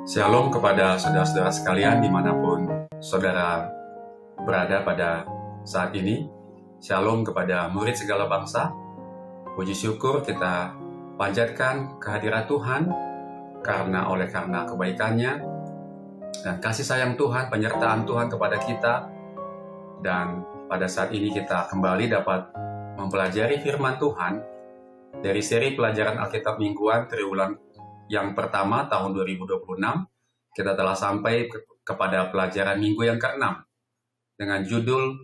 Shalom kepada saudara-saudara sekalian dimanapun saudara berada pada saat ini. Shalom kepada murid segala bangsa. Puji syukur kita panjatkan kehadirat Tuhan oleh karena kebaikannya dan kasih sayang Tuhan, penyertaan Tuhan kepada kita. Dan pada saat ini kita kembali dapat mempelajari firman Tuhan dari seri pelajaran Alkitab mingguan triwulan yang pertama tahun 2026. Kita telah sampai kepada pelajaran minggu yang ke-6 dengan judul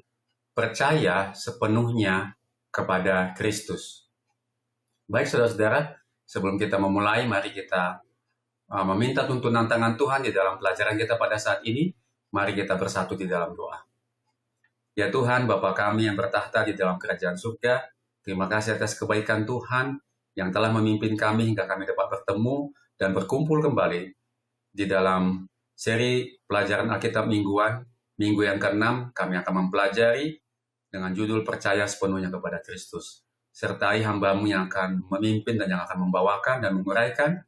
Percaya Sepenuhnya Kepada Kristus. Baik saudara-saudara, sebelum kita memulai, mari kita meminta tuntunan tangan Tuhan di dalam pelajaran kita pada saat ini. Mari kita bersatu di dalam doa. Ya Tuhan, Bapa kami yang bertahta di dalam kerajaan surga, terima kasih atas kebaikan Tuhan yang telah memimpin kami hingga kami dapat bertemu dan berkumpul kembali di dalam seri pelajaran Alkitab mingguan. Minggu yang ke-6 kami akan mempelajari dengan judul Percaya Sepenuhnya Kepada Kristus. Sertai hamba-Mu yang akan memimpin dan yang akan membawakan dan menguraikan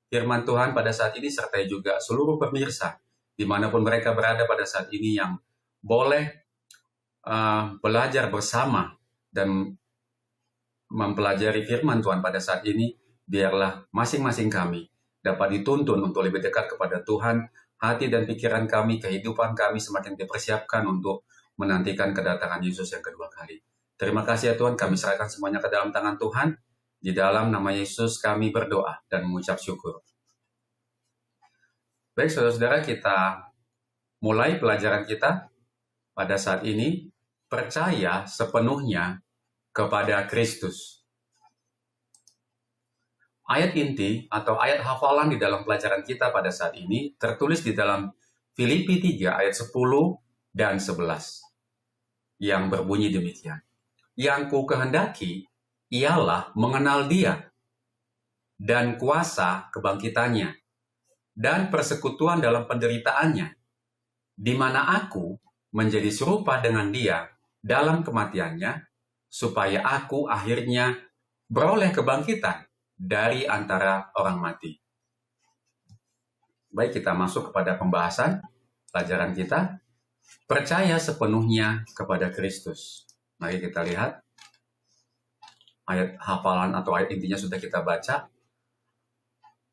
firman Tuhan pada saat ini, sertai juga seluruh pemirsa dimanapun mereka berada pada saat ini yang boleh belajar bersama dan mempelajari firman Tuhan pada saat ini. Biarlah masing-masing kami dapat dituntun untuk lebih dekat kepada Tuhan. Hati dan pikiran kami, kehidupan kami semakin dipersiapkan untuk menantikan kedatangan Yesus yang kedua kali. Terima kasih ya Tuhan, kami serahkan semuanya ke dalam tangan Tuhan. Di dalam nama Yesus kami berdoa dan mengucap syukur. Baik saudara-saudara, kita mulai pelajaran kita pada saat ini. Percaya sepenuhnya kepada Kristus. Ayat inti atau ayat hafalan di dalam pelajaran kita pada saat ini tertulis di dalam Filipi 3 ayat 10 dan 11 yang berbunyi demikian. Yang ku kehendaki ialah mengenal Dia dan kuasa kebangkitannya dan persekutuan dalam penderitaannya, di mana aku menjadi serupa dengan Dia dalam kematiannya, supaya aku akhirnya beroleh kebangkitan dari antara orang mati. Baik, kita masuk kepada pembahasan pelajaran kita. Percaya sepenuhnya kepada Kristus. Mari kita lihat. Ayat hafalan atau ayat intinya sudah kita baca.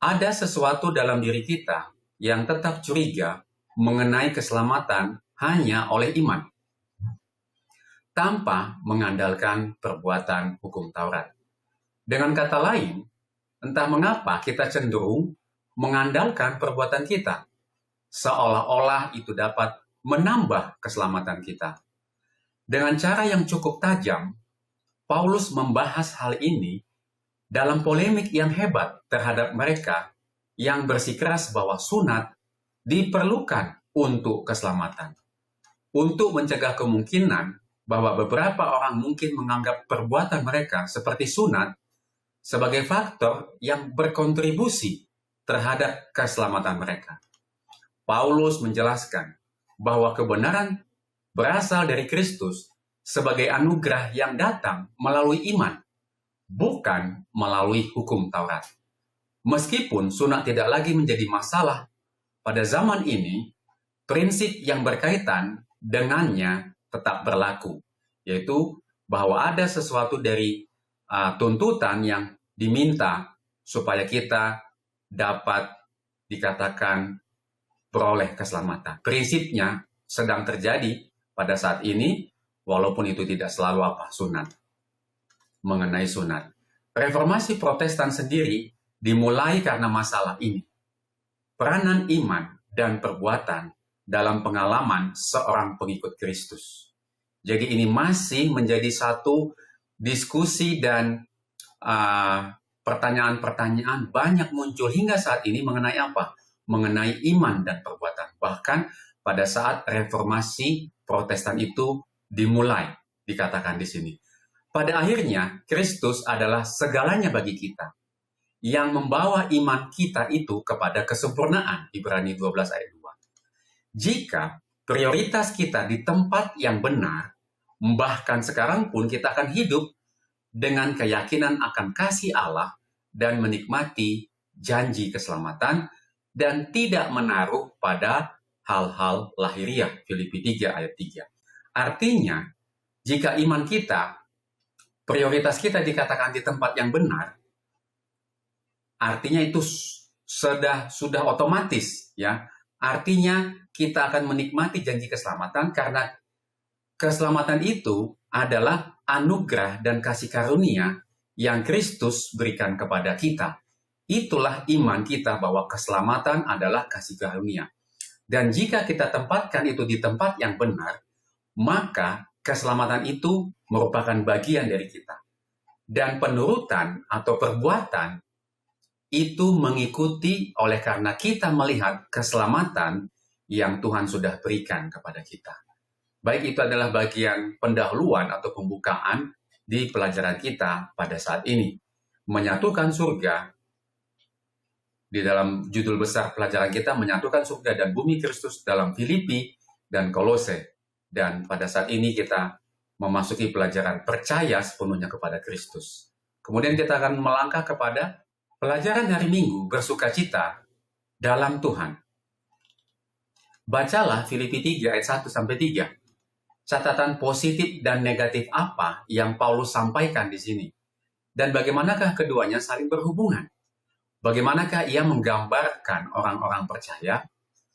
Ada sesuatu dalam diri kita yang tetap curiga mengenai keselamatan hanya oleh iman, tanpa mengandalkan perbuatan hukum Taurat. Dengan kata lain, entah mengapa kita cenderung mengandalkan perbuatan kita, seolah-olah itu dapat menambah keselamatan kita. Dengan cara yang cukup tajam, Paulus membahas hal ini dalam polemik yang hebat terhadap mereka yang bersikeras bahwa sunat diperlukan untuk keselamatan. Untuk mencegah kemungkinan bahwa beberapa orang mungkin menganggap perbuatan mereka seperti sunat sebagai faktor yang berkontribusi terhadap keselamatan mereka. Paulus menjelaskan bahwa kebenaran berasal dari Kristus sebagai anugerah yang datang melalui iman, bukan melalui hukum Taurat. Meskipun sunat tidak lagi menjadi masalah pada zaman ini, prinsip yang berkaitan dengannya tetap berlaku, yaitu bahwa ada sesuatu dari tuntutan yang diminta supaya kita dapat dikatakan beroleh keselamatan. Prinsipnya sedang terjadi pada saat ini, walaupun itu tidak selalu sunat. Mengenai sunat, Reformasi Protestan sendiri dimulai karena masalah ini. Peranan iman dan perbuatan dalam pengalaman seorang pengikut Kristus. Jadi ini masih menjadi satu diskusi dan pertanyaan-pertanyaan banyak muncul hingga saat ini mengenai apa? Mengenai iman dan perbuatan. Bahkan pada saat Reformasi Protestan itu dimulai, dikatakan di sini. Pada akhirnya, Kristus adalah segalanya bagi kita, yang membawa iman kita itu kepada kesempurnaan. Ibrani 12 ayat 2. Jika prioritas kita di tempat yang benar, bahkan sekarang pun kita akan hidup dengan keyakinan akan kasih Allah dan menikmati janji keselamatan, dan tidak menaruh pada hal-hal lahiriah. Filipi 3 ayat 3. Artinya, jika iman kita, prioritas kita dikatakan di tempat yang benar, artinya itu sudah otomatis, ya. Artinya kita akan menikmati janji keselamatan karena keselamatan itu adalah anugerah dan kasih karunia yang Kristus berikan kepada kita. Itulah iman kita bahwa keselamatan adalah kasih karunia. Dan jika kita tempatkan itu di tempat yang benar, maka keselamatan itu merupakan bagian dari kita. Dan penurutan atau perbuatan itu mengikuti oleh karena kita melihat keselamatan yang Tuhan sudah berikan kepada kita. Baik itu adalah bagian pendahuluan atau pembukaan di pelajaran kita pada saat ini. Menyatukan surga, di dalam judul besar pelajaran kita, menyatukan surga dan bumi Kristus dalam Filipi dan Kolose. Dan pada saat ini kita memasuki pelajaran percaya sepenuhnya kepada Kristus. Kemudian kita akan melangkah kepada pelajaran hari Minggu, bersukacita dalam Tuhan. Bacalah Filipi 3 ayat 1-3. Catatan positif dan negatif apa yang Paulus sampaikan di sini? Dan bagaimanakah keduanya saling berhubungan? Bagaimanakah ia menggambarkan orang-orang percaya?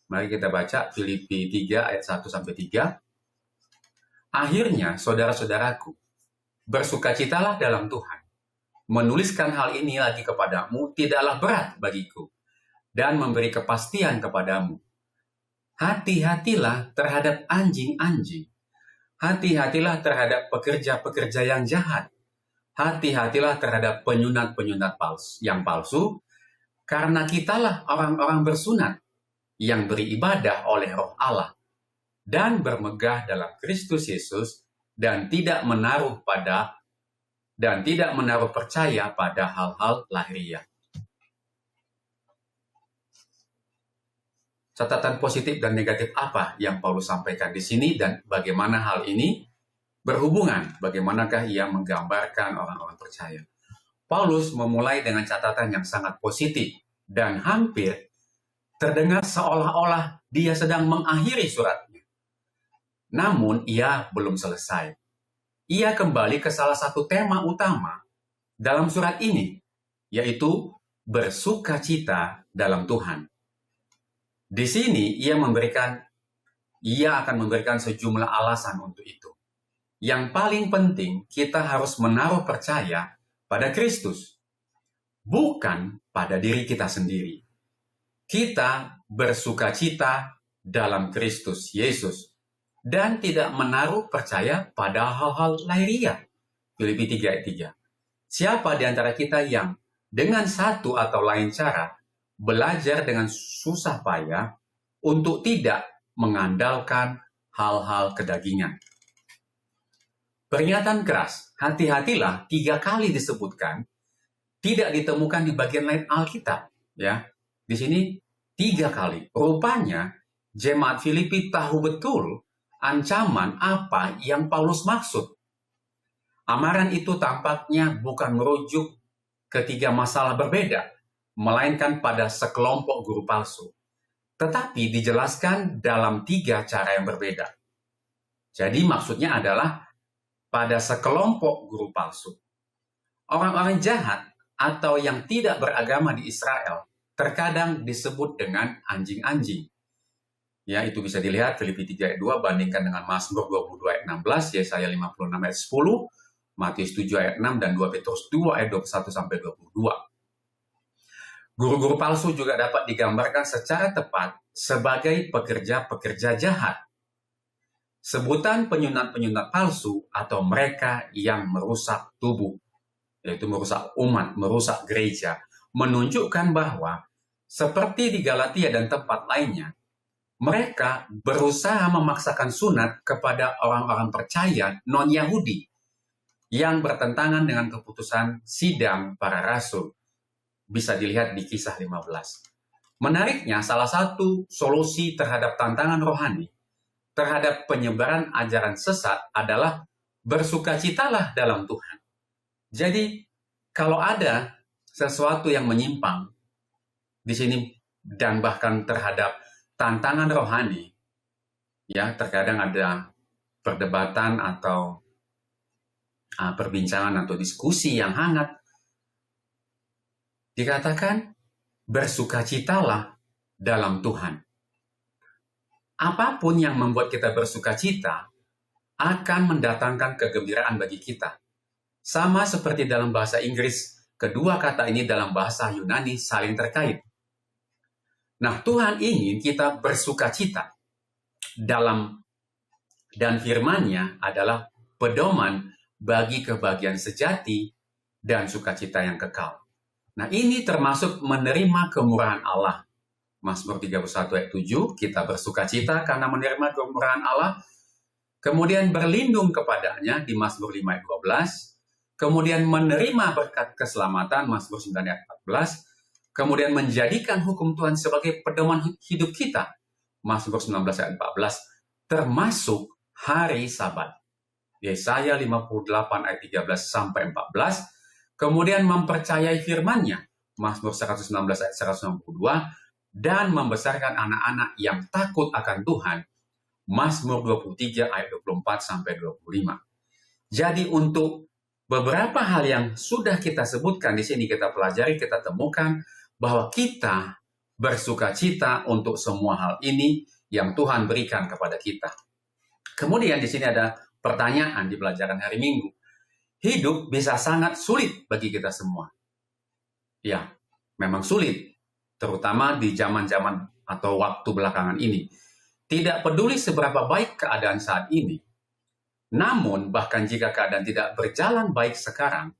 Mari kita baca Filipi 3 ayat 1-3. Akhirnya, saudara-saudaraku, bersukacitalah dalam Tuhan. Menuliskan hal ini lagi kepadamu tidaklah berat bagiku, dan memberi kepastian kepadamu. Hati-hatilah terhadap anjing-anjing. Hati-hatilah terhadap pekerja-pekerja yang jahat. Hati-hatilah terhadap penyunat-penyunat yang palsu, karena kitalah orang-orang bersunat yang beribadah oleh Roh Allah dan bermegah dalam Kristus Yesus dan tidak menaruh percaya pada hal-hal lahiriah. Catatan positif dan negatif apa yang Paulus sampaikan di sini dan bagaimana hal ini berhubungan? Bagaimanakah ia menggambarkan orang-orang percaya? Paulus memulai dengan catatan yang sangat positif dan hampir terdengar seolah-olah dia sedang mengakhiri suratnya. Namun ia belum selesai. Ia kembali ke salah satu tema utama dalam surat ini, yaitu bersukacita dalam Tuhan. Di sini ia akan memberikan sejumlah alasan untuk itu. Yang paling penting, kita harus menaruh percaya pada Kristus, bukan pada diri kita sendiri. Kita bersukacita dalam Kristus Yesus dan tidak menaruh percaya pada hal-hal lahiriah. Filipi 3 ayat 3. Siapa di antara kita yang dengan satu atau lain cara belajar dengan susah payah untuk tidak mengandalkan hal-hal kedagingan? Peringatan keras, hati-hatilah 3 kali disebutkan, tidak ditemukan di bagian lain Alkitab. Ya, di sini 3 kali. Rupanya jemaat Filipi tahu betul ancaman apa yang Paulus maksud. Amaran itu tampaknya bukan merujuk ke 3 masalah berbeda, melainkan pada sekelompok guru palsu. Tetapi dijelaskan dalam 3 cara yang berbeda. Jadi maksudnya adalah pada sekelompok guru palsu. Orang-orang jahat atau yang tidak beragama di Israel terkadang disebut dengan anjing-anjing. Ya, itu bisa dilihat Filipi 3 ayat 2 bandingkan dengan Mazmur 22 ayat 16, Yesaya 56 ayat 10, Matius 7 ayat 6, dan 2 Petrus 2 ayat 21-22. Guru-guru palsu juga dapat digambarkan secara tepat sebagai pekerja-pekerja jahat. Sebutan penyunat-penyunat palsu atau mereka yang merusak tubuh, yaitu merusak umat, merusak gereja, menunjukkan bahwa seperti di Galatia dan tempat lainnya, mereka berusaha memaksakan sunat kepada orang-orang percaya non-Yahudi yang bertentangan dengan keputusan sidang para rasul. Bisa dilihat di Kisah 15. Menariknya, salah satu solusi terhadap tantangan rohani terhadap penyebaran ajaran sesat adalah bersukacitalah dalam Tuhan. Jadi, kalau ada sesuatu yang menyimpang, di sini dan bahkan terhadap tantangan rohani, ya terkadang ada perdebatan atau perbincangan atau diskusi yang hangat. Dikatakan, bersukacitalah dalam Tuhan. Apapun yang membuat kita bersukacita akan mendatangkan kegembiraan bagi kita. Sama seperti dalam bahasa Inggris, kedua kata ini dalam bahasa Yunani saling terkait. Nah, Tuhan ingin kita bersukacita dan firman-Nya adalah pedoman bagi kebahagiaan sejati dan sukacita yang kekal. Nah, ini termasuk menerima kemurahan Allah. Mazmur 31 ayat 7, kita bersukacita karena menerima kemurahan Allah. Kemudian berlindung kepadanya di Mazmur 5 ayat 12. Kemudian menerima berkat keselamatan, Mazmur 9 ayat 14. Kemudian menjadikan hukum Tuhan sebagai pedoman hidup kita, Mazmur 19 ayat 14. Termasuk hari Sabat, Yesaya 58 ayat 13 sampai 14. Kemudian mempercayai firman-Nya, Mazmur 119 ayat 162. Dan membesarkan anak-anak yang takut akan Tuhan, Mazmur 23 ayat 24 sampai 25. Jadi untuk beberapa hal yang sudah kita sebutkan di sini, kita pelajari, kita temukan bahwa kita bersukacita untuk semua hal ini yang Tuhan berikan kepada kita. Kemudian di sini ada pertanyaan di pelajaran hari Minggu. Hidup bisa sangat sulit bagi kita semua. Ya, memang sulit. Terutama di zaman-zaman atau waktu belakangan ini. Tidak peduli seberapa baik keadaan saat ini. Namun, bahkan jika keadaan tidak berjalan baik sekarang,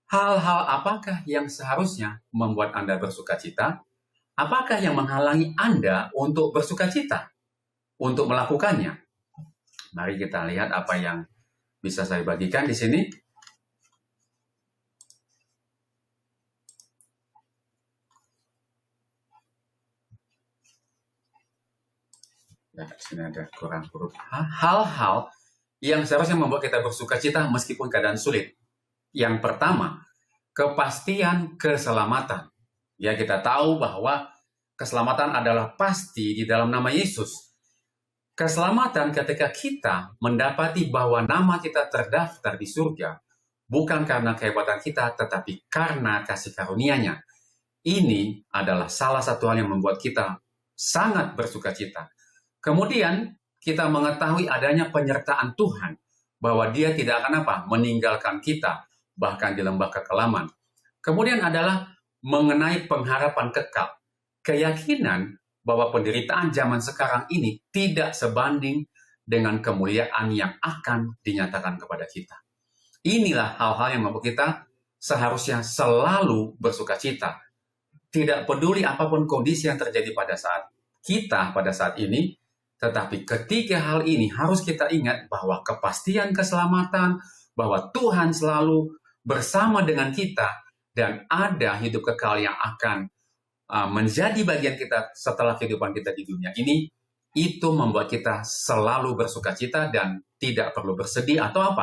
hal-hal apakah yang seharusnya membuat Anda bersukacita? Apakah yang menghalangi Anda untuk bersukacita? Untuk melakukannya? Mari kita lihat apa yang bisa saya bagikan di sini. Ya, di sini ada kurang huruf. Hal-hal yang seharusnya membuat kita bersukacita meskipun keadaan sulit. Yang pertama, kepastian keselamatan. Ya, kita tahu bahwa keselamatan adalah pasti di dalam nama Yesus. Keselamatan ketika kita mendapati bahwa nama kita terdaftar di surga, bukan karena kehebatan kita, tetapi karena kasih karunia-Nya. Ini adalah salah satu hal yang membuat kita sangat bersukacita. Kemudian kita mengetahui adanya penyertaan Tuhan, bahwa Dia tidak akan meninggalkan kita, bahkan di lembah kekelaman. Kemudian adalah mengenai pengharapan kekal, keyakinan bahwa penderitaan zaman sekarang ini tidak sebanding dengan kemuliaan yang akan dinyatakan kepada kita. Inilah hal-hal yang membuat kita seharusnya selalu bersukacita. Tidak peduli apapun kondisi yang terjadi pada saat ini, tetapi ketiga hal ini harus kita ingat bahwa kepastian keselamatan, bahwa Tuhan selalu bersama dengan kita, dan ada hidup kekal yang akan menjadi bagian kita setelah kehidupan kita di dunia ini, itu membuat kita selalu bersukacita dan tidak perlu bersedih atau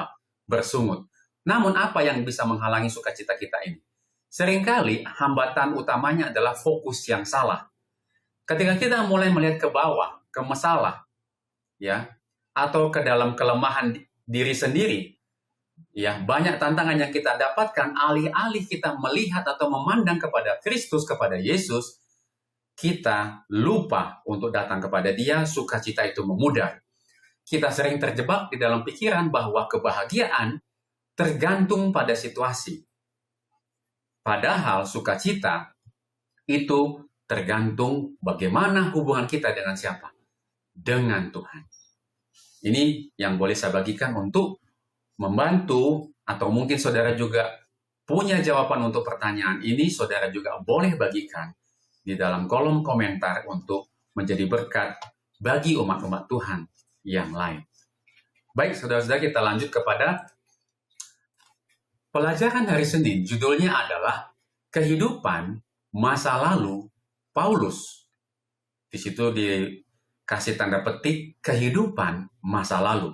bersungut. Namun apa yang bisa menghalangi sukacita kita ini? Seringkali hambatan utamanya adalah fokus yang salah. Ketika kita mulai melihat ke bawah, ke masalah, ya, atau ke dalam kelemahan diri sendiri, ya, banyak tantangan yang kita dapatkan. Alih-alih kita melihat atau memandang kepada Kristus, kepada Yesus, kita lupa untuk datang kepada Dia. Sukacita itu memudar. Kita sering terjebak di dalam pikiran bahwa kebahagiaan tergantung pada situasi. Padahal sukacita itu tergantung bagaimana hubungan kita dengan siapa? Dengan Tuhan. Ini yang boleh saya bagikan untuk membantu, atau mungkin saudara juga punya jawaban untuk pertanyaan ini, saudara juga boleh bagikan di dalam kolom komentar untuk menjadi berkat bagi umat-umat Tuhan yang lain. Baik, saudara-saudara, kita lanjut kepada pelajaran hari Senin. Judulnya adalah Kehidupan Masa Lalu Paulus. Di situ dikasih tanda petik kehidupan masa lalu.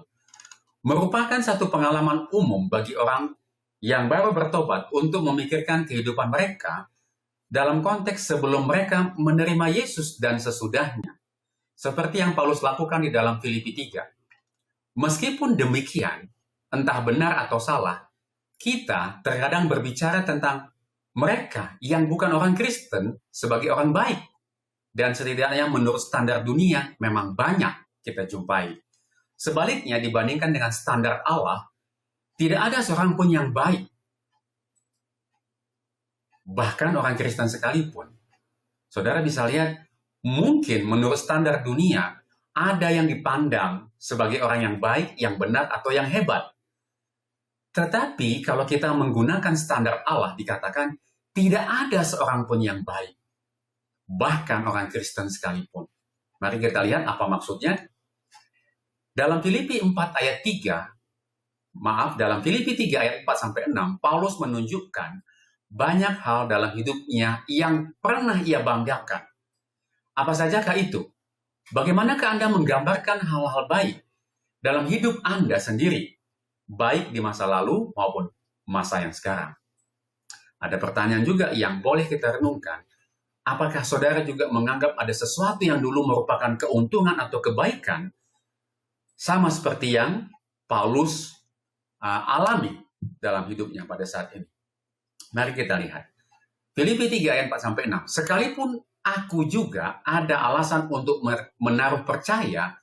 Merupakan satu pengalaman umum bagi orang yang baru bertobat untuk memikirkan kehidupan mereka dalam konteks sebelum mereka menerima Yesus dan sesudahnya. Seperti yang Paulus lakukan di dalam Filipi 3. Meskipun demikian, entah benar atau salah, kita terkadang berbicara tentang mereka yang bukan orang Kristen sebagai orang baik. Dan setidaknya menurut standar dunia memang banyak kita jumpai. Sebaliknya dibandingkan dengan standar Allah, tidak ada seorang pun yang baik. Bahkan orang Kristen sekalipun. Saudara bisa lihat, mungkin menurut standar dunia, ada yang dipandang sebagai orang yang baik, yang benar, atau yang hebat. Tetapi kalau kita menggunakan standar Allah, dikatakan tidak ada seorang pun yang baik. Bahkan orang Kristen sekalipun. Mari kita lihat apa maksudnya. Dalam Filipi 4 ayat 3, dalam Filipi 3 ayat 4-6, Paulus menunjukkan banyak hal dalam hidupnya yang pernah ia banggakan. Apa sajakah itu? Bagaimanakah Anda menggambarkan hal-hal baik dalam hidup Anda sendiri, baik di masa lalu maupun masa yang sekarang? Ada pertanyaan juga yang boleh kita renungkan. Apakah saudara juga menganggap ada sesuatu yang dulu merupakan keuntungan atau kebaikan, sama seperti yang Paulus alami dalam hidupnya pada saat ini? Mari kita lihat. Filipi 3 ayat 4-6. Sekalipun aku juga ada alasan untuk menaruh percaya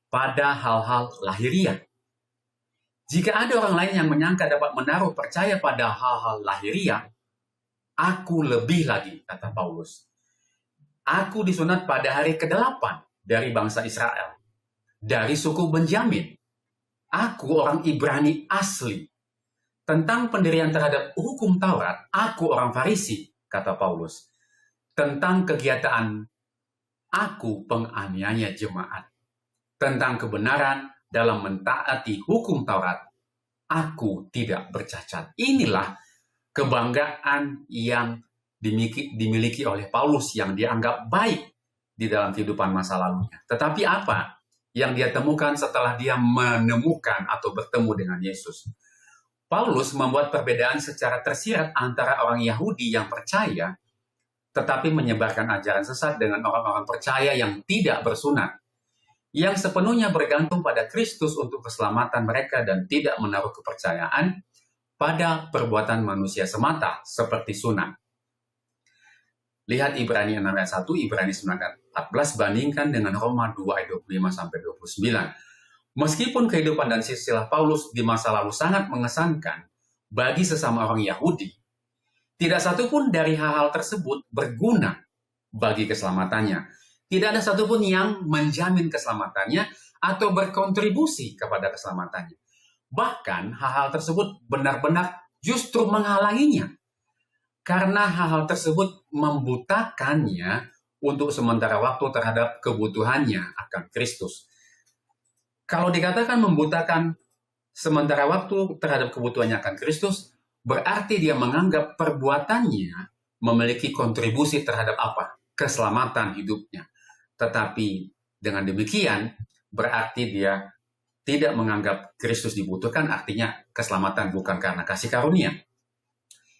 pada hal-hal lahiriah. Jika ada orang lain yang menyangka dapat menaruh percaya pada hal-hal lahiriah, aku lebih lagi, kata Paulus. Aku disunat pada hari ke-8 dari bangsa Israel, dari suku Benjamin. Aku orang Ibrani asli. Tentang pendirian terhadap hukum Taurat, aku orang Farisi, kata Paulus. Tentang kegiatan, aku penganiaya jemaat. Tentang kebenaran dalam mentaati hukum Taurat, aku tidak bercacat. Inilah kebanggaan yang dimiliki oleh Paulus yang dianggap baik di dalam kehidupan masa lalunya. Tetapi apa yang dia temukan setelah dia menemukan atau bertemu dengan Yesus? Paulus membuat perbedaan secara tersirat antara orang Yahudi yang percaya tetapi menyebarkan ajaran sesat dengan orang-orang percaya yang tidak bersunat, yang sepenuhnya bergantung pada Kristus untuk keselamatan mereka dan tidak menaruh kepercayaan pada perbuatan manusia semata seperti sunat. Lihat Ibrani 6 ayat 1, Ibrani 9 ayat 14, bandingkan dengan Roma 2 ayat 25-29. Meskipun kehidupan dan silsilah Paulus di masa lalu sangat mengesankan bagi sesama orang Yahudi, tidak satupun dari hal-hal tersebut berguna bagi keselamatannya. Tidak ada satupun yang menjamin keselamatannya atau berkontribusi kepada keselamatannya. Bahkan hal-hal tersebut benar-benar justru menghalanginya. Karena hal-hal tersebut membutakannya untuk sementara waktu terhadap kebutuhannya akan Kristus. Kalau dikatakan membutakan sementara waktu terhadap kebutuhannya akan Kristus, berarti dia menganggap perbuatannya memiliki kontribusi terhadap apa? Keselamatan hidupnya. Tetapi dengan demikian, berarti dia tidak menganggap Kristus dibutuhkan, artinya keselamatan bukan karena kasih karunia.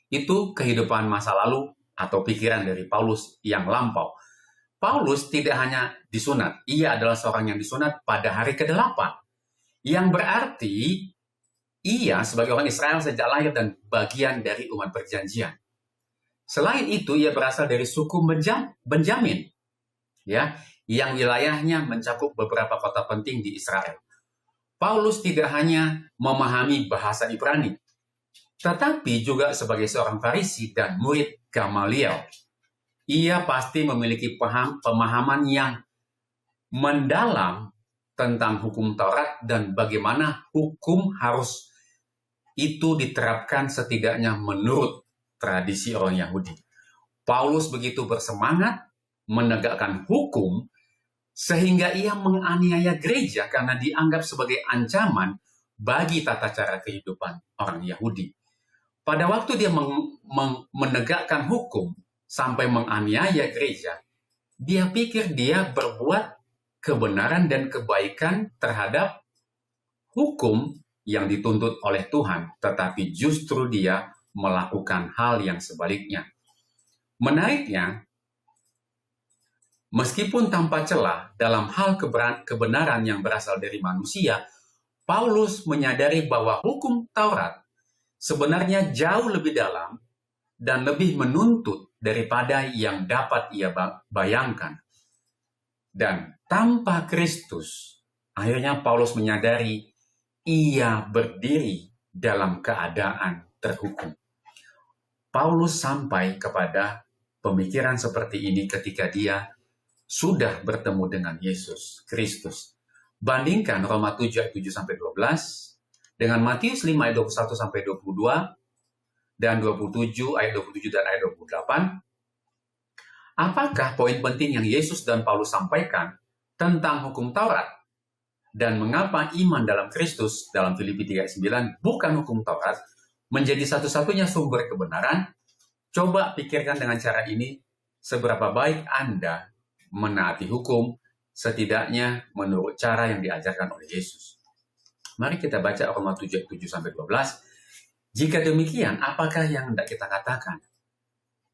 Itu kehidupan masa lalu atau pikiran dari Paulus yang lampau. Paulus tidak hanya disunat, ia adalah seorang yang disunat pada hari ke-8. Yang berarti ia sebagai orang Israel sejak lahir dan bagian dari umat perjanjian. Selain itu, ia berasal dari suku Benjamin, ya, yang wilayahnya mencakup beberapa kota penting di Israel. Paulus tidak hanya memahami bahasa Ibrani, tetapi juga sebagai seorang Farisi dan murid Gamaliel. Ia pasti memiliki pemahaman yang mendalam tentang hukum Taurat dan bagaimana hukum harus itu diterapkan setidaknya menurut tradisi orang Yahudi. Paulus begitu bersemangat menegakkan hukum sehingga ia menganiaya gereja karena dianggap sebagai ancaman bagi tata cara kehidupan orang Yahudi. Pada waktu dia menegakkan hukum sampai menganiaya gereja, dia pikir dia berbuat kebenaran dan kebaikan terhadap hukum yang dituntut oleh Tuhan, tetapi justru dia melakukan hal yang sebaliknya. Menariknya, meskipun tanpa celah dalam hal kebenaran yang berasal dari manusia, Paulus menyadari bahwa hukum Taurat sebenarnya jauh lebih dalam dan lebih menuntut daripada yang dapat ia bayangkan. Dan tanpa Kristus, akhirnya Paulus menyadari ia berdiri dalam keadaan terhukum. Paulus sampai kepada pemikiran seperti ini ketika dia sudah bertemu dengan Yesus Kristus. Bandingkan Roma 7 ayat 7-12 dengan Matius 5 ayat 21-22 dan 27 ayat 27 dan ayat 28. Apakah poin penting yang Yesus dan Paulus sampaikan tentang hukum Taurat dan mengapa iman dalam Kristus dalam Filipi 3 ayat 9 bukan hukum Taurat menjadi satu-satunya sumber kebenaran? Coba pikirkan dengan cara ini, seberapa baik Anda menaati hukum, setidaknya menurut cara yang diajarkan oleh Yesus. Mari kita baca Roma 7 ayat 7-12. Jika demikian, apakah yang hendak kita katakan?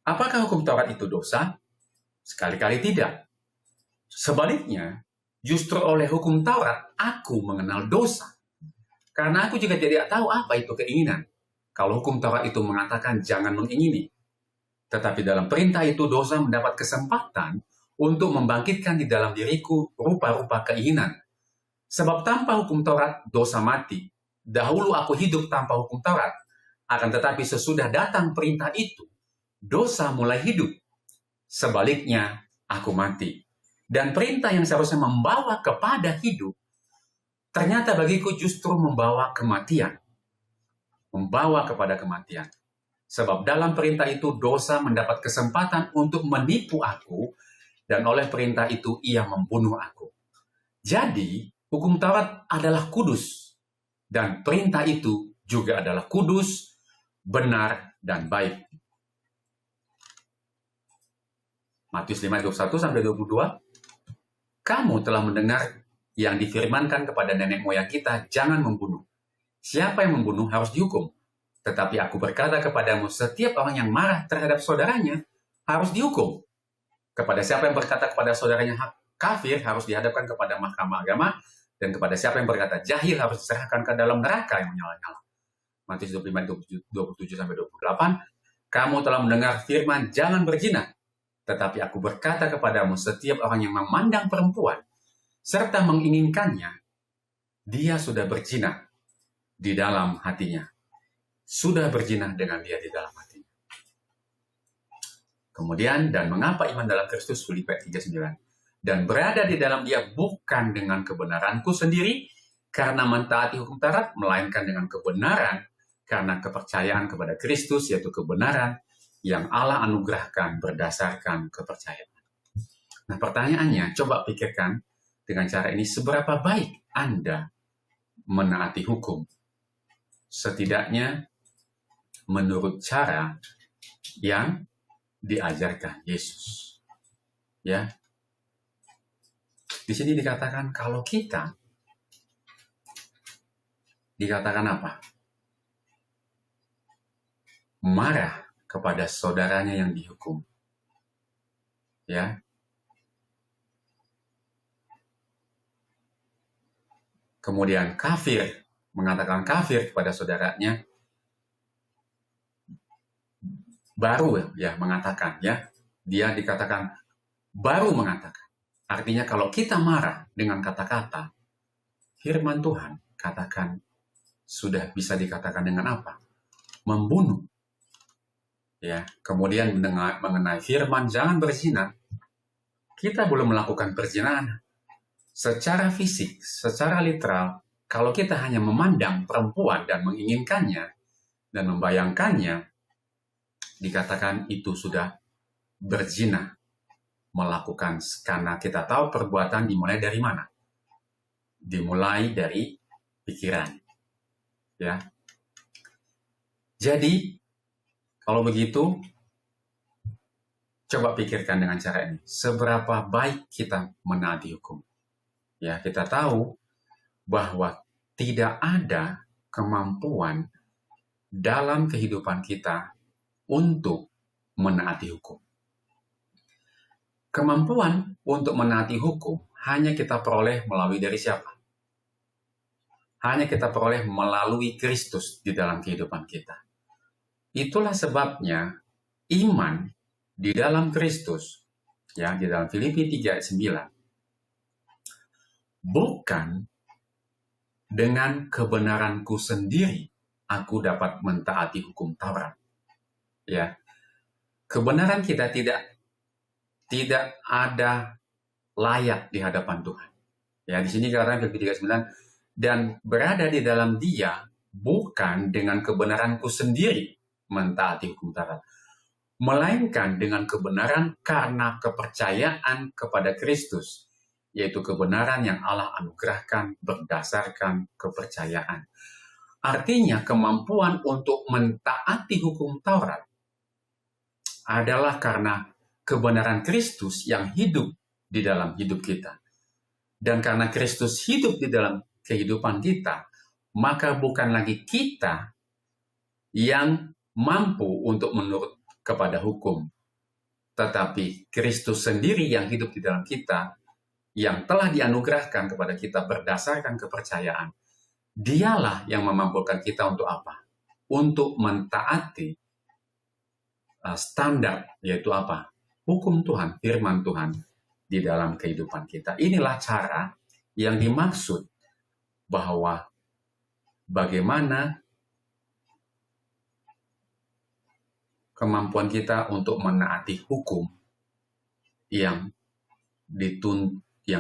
Apakah hukum Taurat itu dosa? Sekali-kali tidak. Sebaliknya, justru oleh hukum Taurat, aku mengenal dosa. Karena aku juga tidak tahu apa itu keinginan. Kalau hukum Taurat itu mengatakan jangan mengingini. Tetapi dalam perintah itu dosa mendapat kesempatan untuk membangkitkan di dalam diriku rupa-rupa keinginan. Sebab tanpa hukum Taurat, dosa mati. Dahulu aku hidup tanpa hukum Taurat. Akan tetapi sesudah datang perintah itu, dosa mulai hidup. Sebaliknya, aku mati. Dan perintah yang seharusnya membawa kepada hidup, ternyata bagiku justru membawa kematian. Membawa kepada kematian. Sebab dalam perintah itu dosa mendapat kesempatan untuk menipu aku, dan oleh perintah itu ia membunuh aku. Jadi, hukum Taurat adalah kudus, dan perintah itu juga adalah kudus, benar, dan baik. Matius 5:21-22. Kamu telah mendengar yang difirmankan kepada nenek moyang kita, jangan membunuh. Siapa yang membunuh harus dihukum. Tetapi aku berkata kepadamu, setiap orang yang marah terhadap saudaranya harus dihukum. Kepada siapa yang berkata kepada saudaranya kafir harus dihadapkan kepada mahkamah agama, dan kepada siapa yang berkata jahil harus diserahkan ke dalam neraka yang menyala-nyala. Matius 25:27-28. Kamu telah mendengar firman jangan berzina. Tetapi aku berkata kepadamu, setiap orang yang memandang perempuan serta menginginkannya, dia sudah berzina di dalam hatinya. Sudah berzina dengan dia di dalam hatinya. Kemudian, dan mengapa iman dalam Kristus, Filipi 3:9. Dan berada di dalam dia bukan dengan kebenaranku sendiri, karena mentaati hukum Taurat, melainkan dengan kebenaran, karena kepercayaan kepada Kristus, yaitu kebenaran yang Allah anugerahkan berdasarkan kepercayaan. Nah, pertanyaannya, coba pikirkan dengan cara ini, seberapa baik Anda menaati hukum? Setidaknya menurut cara yang diajarkan Yesus. Ya. Di sini dikatakan kalau kita dikatakan apa? Marah kepada saudaranya yang dihukum. Ya. Kemudian kafir, mengatakan kafir kepada saudaranya, baru ya mengatakan, ya. Dia dikatakan baru mengatakan. Artinya kalau kita marah dengan kata-kata, firman Tuhan katakan sudah bisa dikatakan dengan apa? Membunuh. Ya, kemudian mengenai firman jangan berzina, kita belum melakukan perzinahan. Secara fisik, secara literal, kalau kita hanya memandang perempuan dan menginginkannya dan membayangkannya, dikatakan itu sudah berzina. Melakukan, karena kita tahu perbuatan dimulai dari mana? Dimulai dari pikiran. Ya. Jadi, kalau begitu, coba pikirkan dengan cara ini. Seberapa baik kita menaati hukum? Ya, kita tahu bahwa tidak ada kemampuan dalam kehidupan kita untuk menaati hukum. kemampuan untuk menaati hukum hanya kita peroleh melalui dari siapa? Hanya kita peroleh melalui Kristus di dalam kehidupan kita. Itulah sebabnya iman di dalam Kristus, ya, di dalam Filipi 3 ayat 9, bukan dengan kebenaranku sendiri aku dapat mentaati hukum Taurat. Ya, kebenaran kita tidak ada layak di hadapan Tuhan. Ya, di sini katakan Filipi 3:9, dan berada di dalam Dia bukan dengan kebenaranku sendiri mentaati hukum Taurat, melainkan dengan kebenaran karena kepercayaan kepada Kristus, yaitu kebenaran yang Allah anugerahkan berdasarkan kepercayaan. Artinya kemampuan untuk mentaati hukum Taurat adalah karena kebenaran Kristus yang hidup di dalam hidup kita. Dan karena Kristus hidup di dalam kehidupan kita, maka bukan lagi kita yang mampu untuk menurut kepada hukum, tetapi Kristus sendiri yang hidup di dalam kita, yang telah dianugerahkan kepada kita berdasarkan kepercayaan. Dialah yang memampukan kita untuk apa? Untuk mentaati standar, yaitu apa? Hukum Tuhan, firman Tuhan di dalam kehidupan kita. Inilah cara yang dimaksud bahwa bagaimana kemampuan kita untuk menaati hukum yang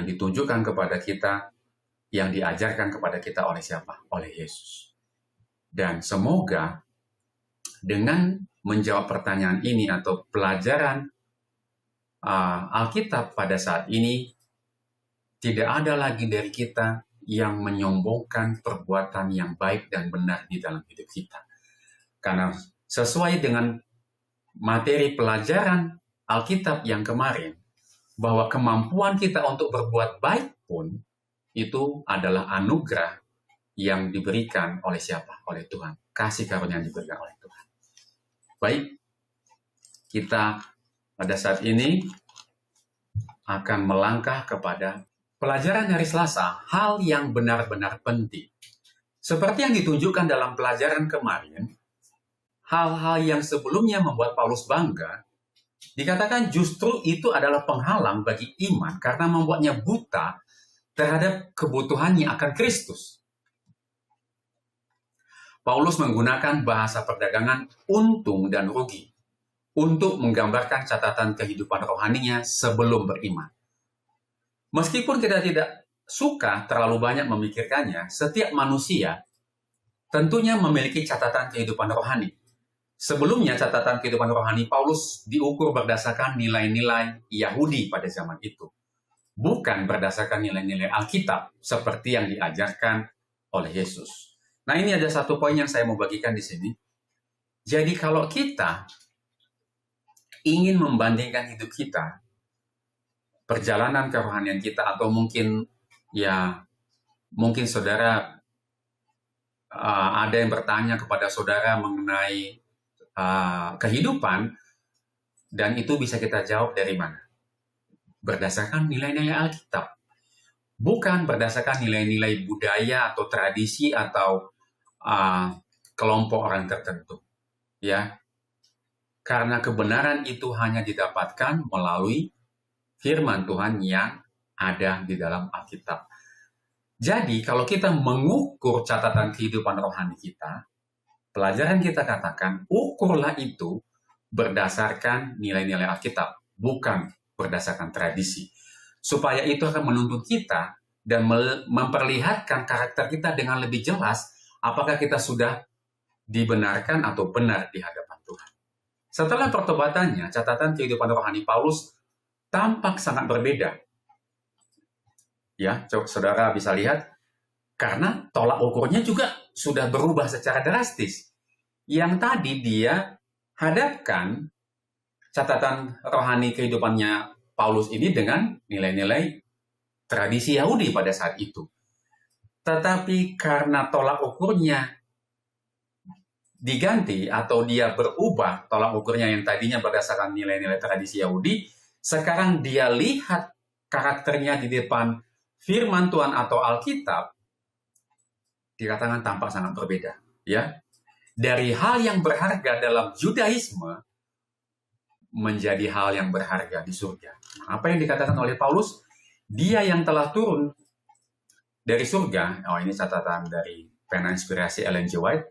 ditunjukkan kepada kita, yang diajarkan kepada kita oleh siapa? Oleh Yesus. Dan semoga dengan menjawab pertanyaan ini atau pelajaran Alkitab pada saat ini, tidak ada lagi dari kita yang menyombongkan perbuatan yang baik dan benar di dalam hidup kita. Karena sesuai dengan materi pelajaran Alkitab yang kemarin, bahwa kemampuan kita untuk berbuat baik pun itu adalah anugerah yang diberikan oleh siapa? Oleh Tuhan. Kasih karunia yang diberikan oleh Tuhan. Baik, kita pada saat ini akan melangkah kepada pelajaran hari Selasa, hal yang benar-benar penting. Seperti yang ditunjukkan dalam pelajaran kemarin, hal-hal yang sebelumnya membuat Paulus bangga, dikatakan justru itu adalah penghalang bagi iman karena membuatnya buta terhadap kebutuhannya akan Kristus. Paulus menggunakan bahasa perdagangan untung dan rugi untuk menggambarkan catatan kehidupan rohaninya sebelum beriman. Meskipun kita tidak suka terlalu banyak memikirkannya, setiap manusia tentunya memiliki catatan kehidupan rohani. Sebelumnya catatan kehidupan rohani Paulus diukur berdasarkan nilai-nilai Yahudi pada zaman itu. Bukan berdasarkan nilai-nilai Alkitab seperti yang diajarkan oleh Yesus. Nah, ini ada satu poin yang saya mau bagikan di sini. Jadi kalau kita ingin membandingkan hidup kita, perjalanan kerohanian kita, atau mungkin saudara ada yang bertanya kepada saudara mengenai kehidupan, dan itu bisa kita jawab dari mana? Berdasarkan nilai-nilai Alkitab, bukan berdasarkan nilai-nilai budaya atau tradisi atau kelompok orang tertentu, ya. Karena kebenaran itu hanya didapatkan melalui firman Tuhan yang ada di dalam Alkitab. Jadi, kalau kita mengukur catatan kehidupan rohani kita, pelajaran kita katakan, ukurlah itu berdasarkan nilai-nilai Alkitab, bukan berdasarkan tradisi. Supaya itu akan menuntun kita dan memperlihatkan karakter kita dengan lebih jelas, apakah kita sudah dibenarkan atau benar di hadapan Tuhan. Setelah pertobatannya, catatan kehidupan rohani Paulus tampak sangat berbeda. Ya, saudara bisa lihat, karena tolak ukurnya juga sudah berubah secara drastis. Yang tadi dia hadapkan catatan rohani kehidupannya Paulus ini dengan nilai-nilai tradisi Yahudi pada saat itu. Tetapi karena tolak ukurnya diganti atau dia berubah, tolak ukurnya yang tadinya berdasarkan nilai-nilai tradisi Yahudi sekarang dia lihat karakternya di depan firman Tuhan atau Alkitab, dikatakan tampak sangat berbeda. Ya, dari hal yang berharga dalam Judaisme menjadi hal yang berharga di surga. Apa yang dikatakan oleh Paulus? Dia yang telah turun dari surga, ini catatan dari pena inspirasi Ellen G. White,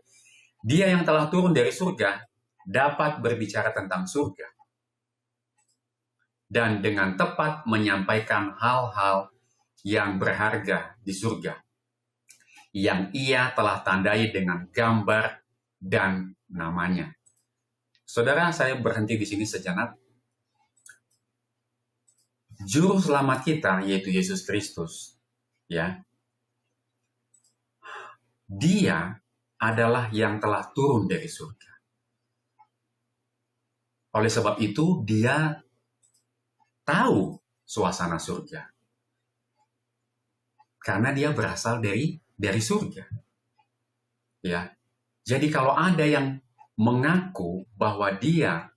dia yang telah turun dari surga dapat berbicara tentang surga dan dengan tepat menyampaikan hal-hal yang berharga di surga yang ia telah tandai dengan gambar dan namanya. Saudara, saya berhenti di sini sejenak. Juru selamat kita, yaitu Yesus Kristus, ya, dia adalah yang telah turun dari surga. Oleh sebab itu, dia tahu suasana surga. Karena dia berasal dari surga. Ya. Jadi kalau ada yang mengaku bahwa dia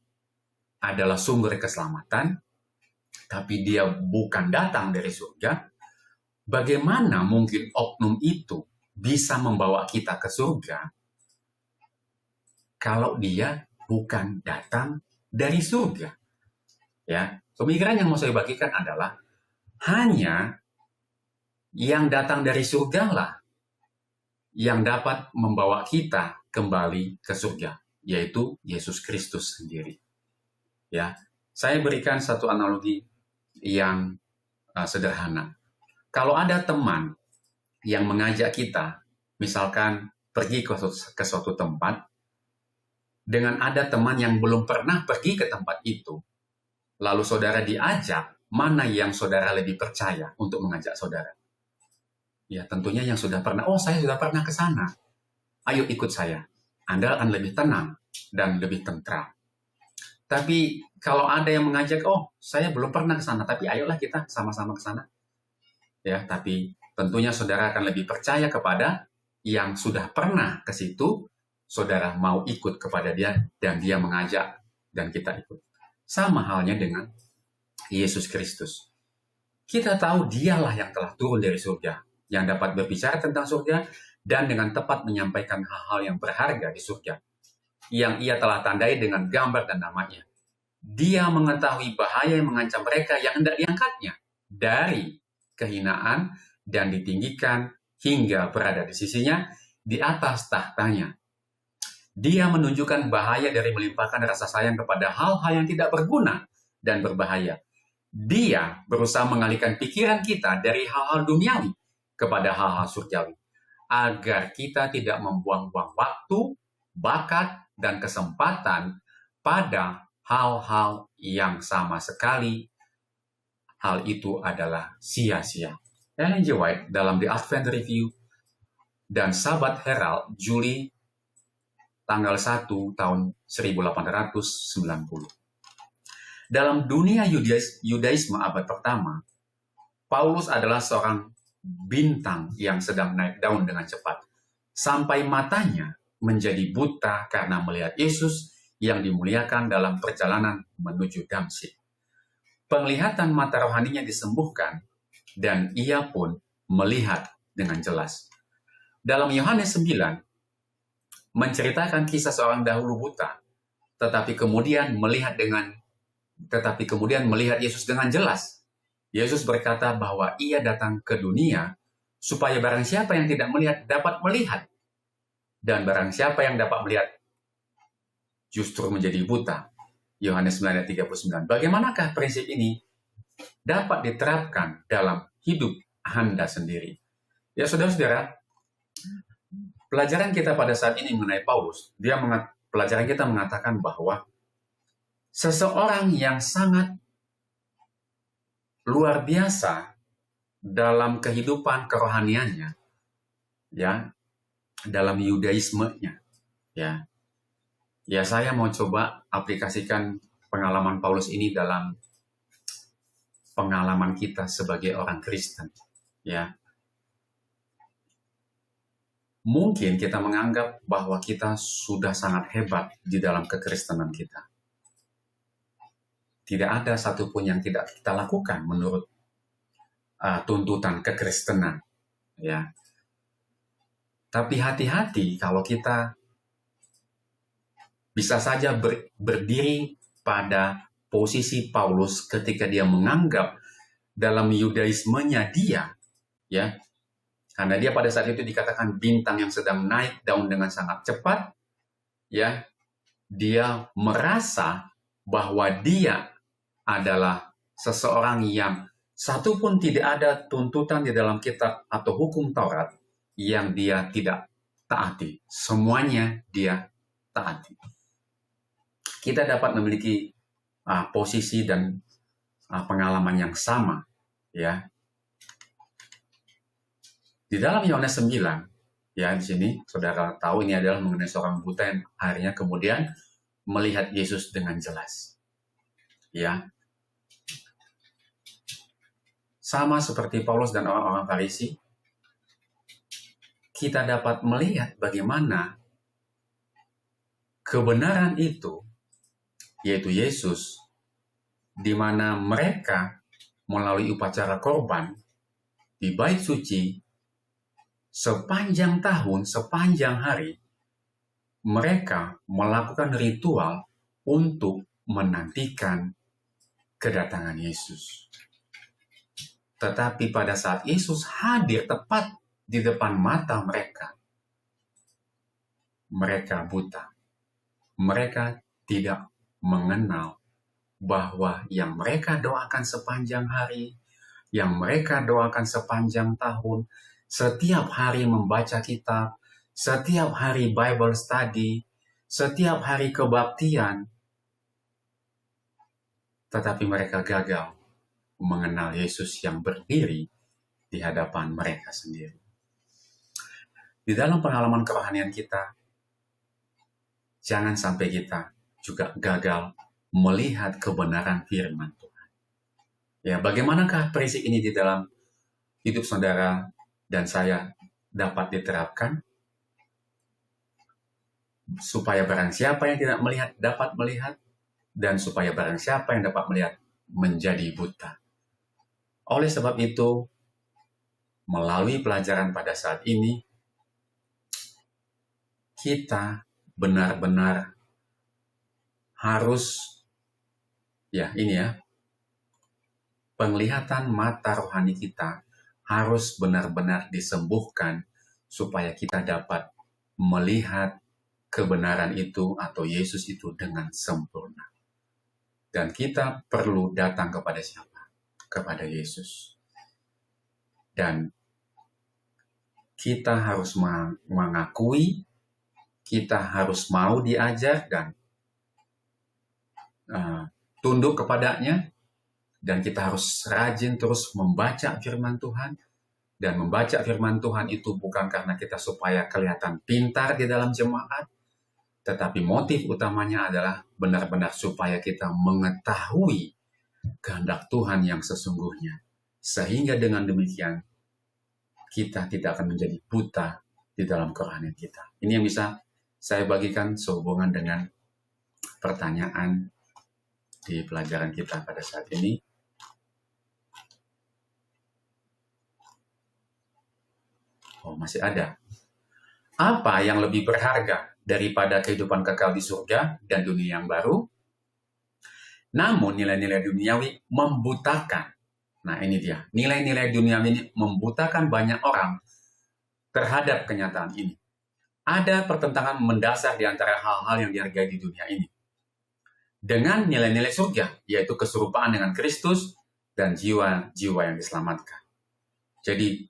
adalah sumber keselamatan, tapi dia bukan datang dari surga, bagaimana mungkin oknum itu bisa membawa kita ke surga kalau dia bukan datang dari surga? Ya, pemikiran yang mau saya bagikan adalah hanya yang datang dari surga lah yang dapat membawa kita kembali ke surga, yaitu Yesus Kristus sendiri. Ya, saya berikan satu analogi yang sederhana. Kalau ada teman yang mengajak kita, misalkan pergi ke suatu tempat, dengan ada teman yang belum pernah pergi ke tempat itu, lalu saudara diajak, mana yang saudara lebih percaya untuk mengajak saudara? Ya, tentunya yang sudah pernah. Oh, saya sudah pernah ke sana. Ayo ikut saya. Anda akan lebih tenang dan lebih tentram. Tapi kalau ada yang mengajak, oh, saya belum pernah ke sana, tapi ayolah kita sama-sama ke sana. Ya, tapi tentunya saudara akan lebih percaya kepada yang sudah pernah ke situ, saudara mau ikut kepada dia, dan dia mengajak, dan kita ikut. Sama halnya dengan Yesus Kristus. Kita tahu dialah yang telah turun dari surga, yang dapat berbicara tentang surga, dan dengan tepat menyampaikan hal-hal yang berharga di surga, yang ia telah tandai dengan gambar dan namanya. Dia mengetahui bahaya yang mengancam mereka yang hendak diangkatnya dari kehinaan dan ditinggikan hingga berada di sisinya di atas tahtanya. Dia menunjukkan bahaya dari melimpahkan rasa sayang kepada hal-hal yang tidak berguna dan berbahaya. Dia berusaha mengalihkan pikiran kita dari hal-hal duniawi kepada hal-hal surgawi, agar kita tidak membuang-buang waktu, bakat, dan kesempatan pada hal-hal yang sama sekali hal itu adalah sia-sia. Ellen G. White dalam The Advent Review dan Sabbath Herald Juli tanggal 1 tahun 1890. Dalam dunia Yudaisme abad pertama, Paulus adalah seorang bintang yang sedang naik daun dengan cepat, sampai matanya menjadi buta karena melihat Yesus yang dimuliakan dalam perjalanan menuju Damsyik. Penglihatan mata rohaninya disembuhkan, dan ia pun melihat dengan jelas. Dalam Yohanes 9, menceritakan kisah seorang dahulu buta, tetapi kemudian melihat Yesus dengan jelas. Yesus berkata bahwa ia datang ke dunia supaya barang siapa yang tidak melihat dapat melihat, dan barang siapa yang dapat melihat justru menjadi buta. Yohanes 9 ayat 39. Bagaimanakah prinsip ini dapat diterapkan dalam hidup Anda sendiri? Ya, saudara-saudara, pelajaran kita pada saat ini mengenai Paulus, pelajaran kita mengatakan bahwa seseorang yang sangat luar biasa dalam kehidupan kerohaniannya, ya, dalam Yudaismenya, ya. Ya, saya mau coba aplikasikan pengalaman Paulus ini dalam pengalaman kita sebagai orang Kristen, ya. Mungkin kita menganggap bahwa kita sudah sangat hebat di dalam kekristenan kita. Tidak ada satupun yang tidak kita lakukan menurut tuntutan kekristenan, ya. Tapi hati-hati kalau kita bisa saja berdiri pada posisi Paulus ketika dia menganggap dalam Yudaismenya dia, ya, karena dia pada saat itu dikatakan bintang yang sedang naik daun dengan sangat cepat, ya, dia merasa bahwa dia adalah seseorang yang satupun tidak ada tuntutan di dalam kitab atau hukum Taurat yang dia tidak taati. Semuanya dia taati. Kita dapat memiliki posisi dan pengalaman yang sama, ya. Di dalam Yohanes 9, ya, di sini saudara tahu ini adalah mengenai seorang buta yang akhirnya kemudian melihat Yesus dengan jelas. Ya. Sama seperti Paulus dan orang-orang Farisi, kita dapat melihat bagaimana kebenaran itu, yaitu Yesus, di mana mereka melalui upacara korban di bait suci sepanjang tahun, sepanjang hari, mereka melakukan ritual untuk menantikan kedatangan Yesus. Tetapi pada saat Yesus hadir tepat di depan mata mereka, mereka buta. Mereka tidak mengenal bahwa yang mereka doakan sepanjang hari, yang mereka doakan sepanjang tahun, setiap hari membaca kitab, setiap hari Bible study, setiap hari kebaktian, tetapi mereka gagal mengenal Yesus yang berdiri di hadapan mereka sendiri. Di dalam pengalaman kerohanian kita, jangan sampai kita juga gagal melihat kebenaran firman Tuhan. Ya, bagaimanakah prinsip ini di dalam hidup saudara dan saya dapat diterapkan? Supaya barang siapa yang tidak melihat dapat melihat, dan supaya barang siapa yang dapat melihat menjadi buta. Oleh sebab itu, melalui pelajaran pada saat ini, kita benar-benar harus, penglihatan mata rohani kita harus benar-benar disembuhkan supaya kita dapat melihat kebenaran itu atau Yesus itu dengan sempurna. Dan kita perlu datang kepada siapa? Kepada Yesus. Dan kita harus mengakui, kita harus mau diajar dan tunduk kepadanya, dan kita harus rajin terus membaca firman Tuhan. Dan membaca firman Tuhan itu bukan karena kita supaya kelihatan pintar di dalam jemaat, tetapi motif utamanya adalah benar-benar supaya kita mengetahui kehendak Tuhan yang sesungguhnya. Sehingga dengan demikian, kita tidak akan menjadi buta di dalam kerohanian kita. Ini yang bisa saya bagikan sehubungan dengan pertanyaan di pelajaran kita pada saat ini. Oh, masih ada. Apa yang lebih berharga daripada kehidupan kekal di surga dan dunia yang baru? Namun nilai-nilai duniawi membutakan. Nah, ini dia. Nilai-nilai duniawi ini membutakan banyak orang terhadap kenyataan ini. Ada pertentangan mendasar di antara hal-hal yang dihargai di dunia ini dengan nilai-nilai surga, yaitu keserupaan dengan Kristus dan jiwa-jiwa yang diselamatkan. Jadi,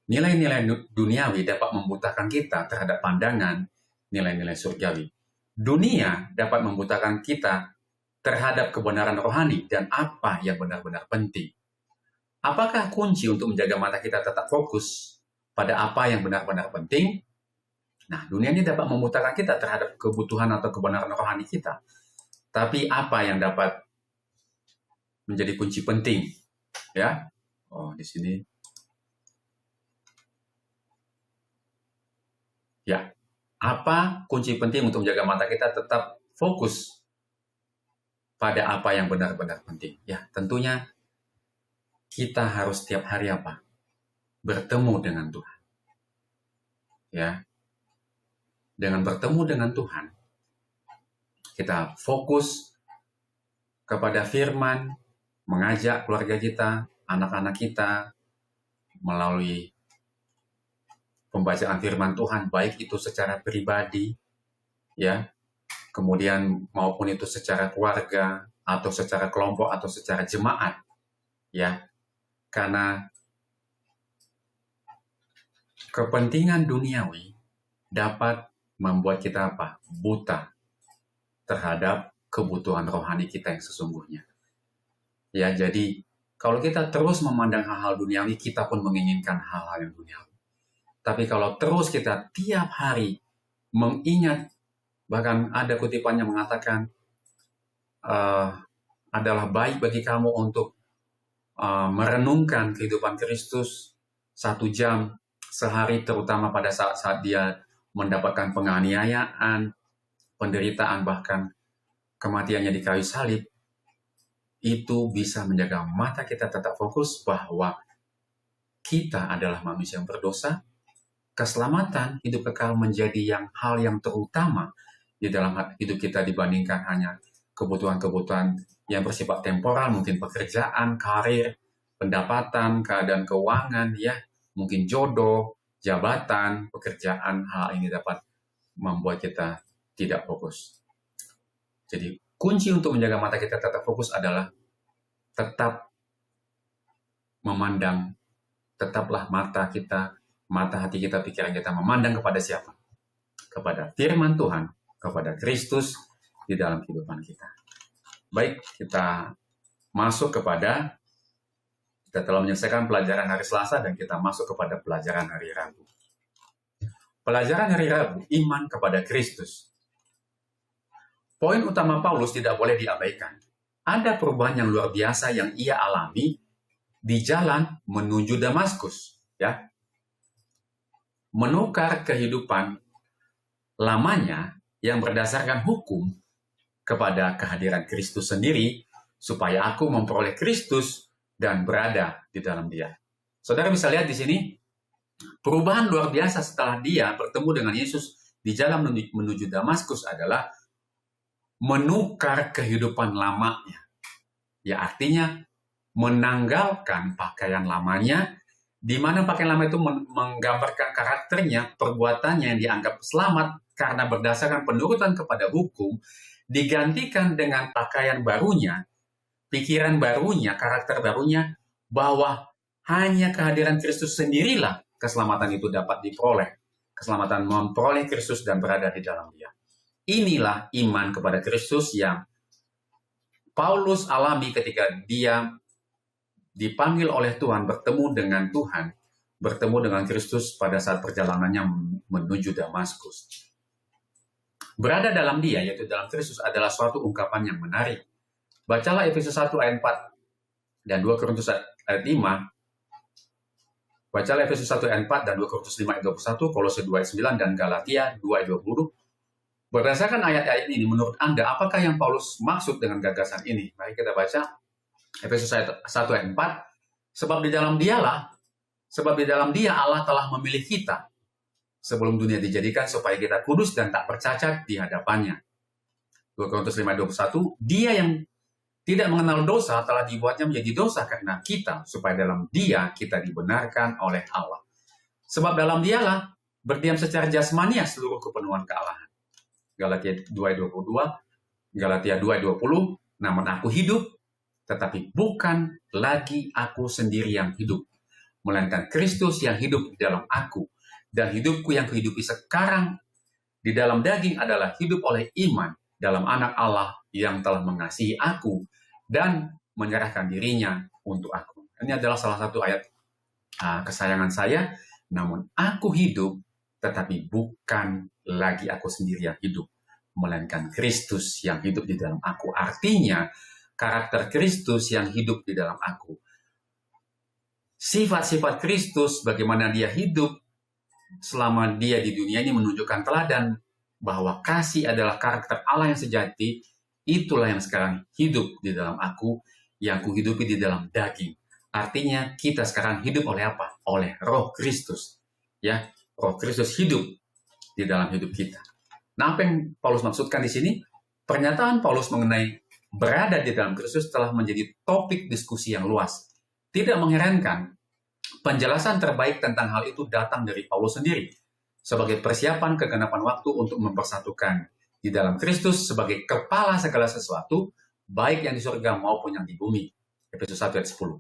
nilai-nilai duniawi dapat membutakan kita terhadap pandangan nilai-nilai surgawi. Dunia dapat membutakan kita terhadap kebenaran rohani dan apa yang benar-benar penting. Apakah kunci untuk menjaga mata kita tetap fokus pada apa yang benar-benar penting? Nah, dunia ini dapat membutakan kita terhadap kebutuhan atau kebenaran rohani kita. Tapi apa yang dapat menjadi kunci penting? Ya, oh di sini. Ya, apa kunci penting untuk menjaga mata kita tetap fokus pada apa yang benar-benar penting. Ya, tentunya kita harus setiap hari apa? Bertemu dengan Tuhan. Ya. Dengan bertemu dengan Tuhan, kita fokus kepada firman, mengajak keluarga kita, anak-anak kita melalui pembacaan firman Tuhan, baik itu secara pribadi, ya, kemudian maupun itu secara keluarga, atau secara kelompok, atau secara jemaat, ya, karena kepentingan duniawi dapat membuat kita apa? Buta terhadap kebutuhan rohani kita yang sesungguhnya. Ya, jadi kalau kita terus memandang hal-hal duniawi, kita pun menginginkan hal-hal yang duniawi. Tapi kalau terus kita tiap hari mengingat, bahkan ada kutipannya mengatakan, adalah baik bagi kamu untuk merenungkan kehidupan Kristus 1 jam sehari, terutama pada saat-saat dia mendapatkan penganiayaan, penderitaan, bahkan kematiannya di kayu salib. Itu bisa menjaga mata kita tetap fokus bahwa kita adalah manusia yang berdosa. Keselamatan hidup kekal menjadi hal yang terutama di dalam hidup kita dibandingkan hanya kebutuhan-kebutuhan yang bersifat temporal, mungkin pekerjaan, karir, pendapatan, keadaan keuangan, ya, mungkin jodoh, jabatan, pekerjaan. Hal ini dapat membuat kita tidak fokus. Jadi kunci untuk menjaga mata kita tetap fokus adalah tetap memandang, tetaplah mata hati kita, pikiran kita memandang kepada siapa? Kepada firman Tuhan, kepada Kristus di dalam kehidupan kita. Baik, kita telah menyelesaikan pelajaran hari Selasa dan kita masuk kepada pelajaran hari Rabu. Pelajaran hari Rabu, iman kepada Kristus. Poin utama Paulus tidak boleh diabaikan. Ada perubahan yang luar biasa yang ia alami di jalan menuju Damaskus, ya. Menukar kehidupan lamanya yang berdasarkan hukum kepada kehadiran Kristus sendiri, supaya aku memperoleh Kristus dan berada di dalam Dia. Saudara bisa lihat di sini, perubahan luar biasa setelah dia bertemu dengan Yesus di jalan menuju Damaskus adalah menukar kehidupan lamanya. Ya, artinya menanggalkan pakaian lamanya, di mana pakaian lama itu menggambarkan karakternya, perbuatannya yang dianggap selamat karena berdasarkan penurutan kepada hukum, digantikan dengan pakaian barunya, pikiran barunya, karakter barunya, bahwa hanya kehadiran Kristus sendirilah keselamatan itu dapat diperoleh. Keselamatan memperoleh Kristus dan berada di dalam Dia. Inilah iman kepada Kristus yang Paulus alami ketika dia dipanggil oleh Tuhan, bertemu dengan Tuhan, bertemu dengan Kristus pada saat perjalanannya menuju Damaskus. Berada dalam Dia, yaitu dalam Kristus, adalah suatu ungkapan yang menarik. Bacalah Efesus 1 ayat 4 dan 2 Korintus ayat 5. Bacalah Efesus 1 ayat 4 dan 2 Korintus 5 ayat 21, Kolose 2 ayat 9, dan Galatia 2 ayat 20. Berdasarkan ayat-ayat ini, menurut Anda, apakah yang Paulus maksud dengan gagasan ini? Mari kita baca Efesus 1 ayat 4. Sebab di dalam Dia Allah telah memilih kita sebelum dunia dijadikan supaya kita kudus dan tak bercacat di hadapannya. 2 Korintus 5 ayat 21. Dia yang tidak mengenal dosa telah dibuatnya menjadi dosa karena kita, supaya dalam Dia kita dibenarkan oleh Allah. Sebab dalam Dialah berdiam secara jasmania seluruh kepenuhan kealahan. Galatia 2 ayat 22, Galatia 2 ayat 20, namun aku hidup, tetapi bukan lagi aku sendiri yang hidup, melainkan Kristus yang hidup di dalam aku. Dan hidupku yang kuhidupi sekarang di dalam daging adalah hidup oleh iman dalam Anak Allah yang telah mengasihi aku dan menyerahkan dirinya untuk aku. Ini adalah salah satu ayat kesayangan saya. Namun aku hidup, tetapi bukan lagi aku sendiri yang hidup, melainkan Kristus yang hidup di dalam aku. Artinya, karakter Kristus yang hidup di dalam aku. Sifat-sifat Kristus, bagaimana Dia hidup selama Dia di dunia ini, menunjukkan teladan bahwa kasih adalah karakter Allah yang sejati itulah yang sekarang hidup di dalam aku, yang kuhidupi di dalam daging. Artinya kita sekarang hidup oleh apa? Oleh Roh Kristus. Ya, Roh Kristus hidup di dalam hidup kita. Nah, apa yang Paulus maksudkan di sini? Pernyataan Paulus mengenai berada di dalam Kristus telah menjadi topik diskusi yang luas. Tidak mengherankan, penjelasan terbaik tentang hal itu datang dari Paulus sendiri, sebagai persiapan kegenapan waktu untuk mempersatukan di dalam Kristus sebagai kepala segala sesuatu, baik yang di surga maupun yang di bumi. Efesus 1 ayat 10.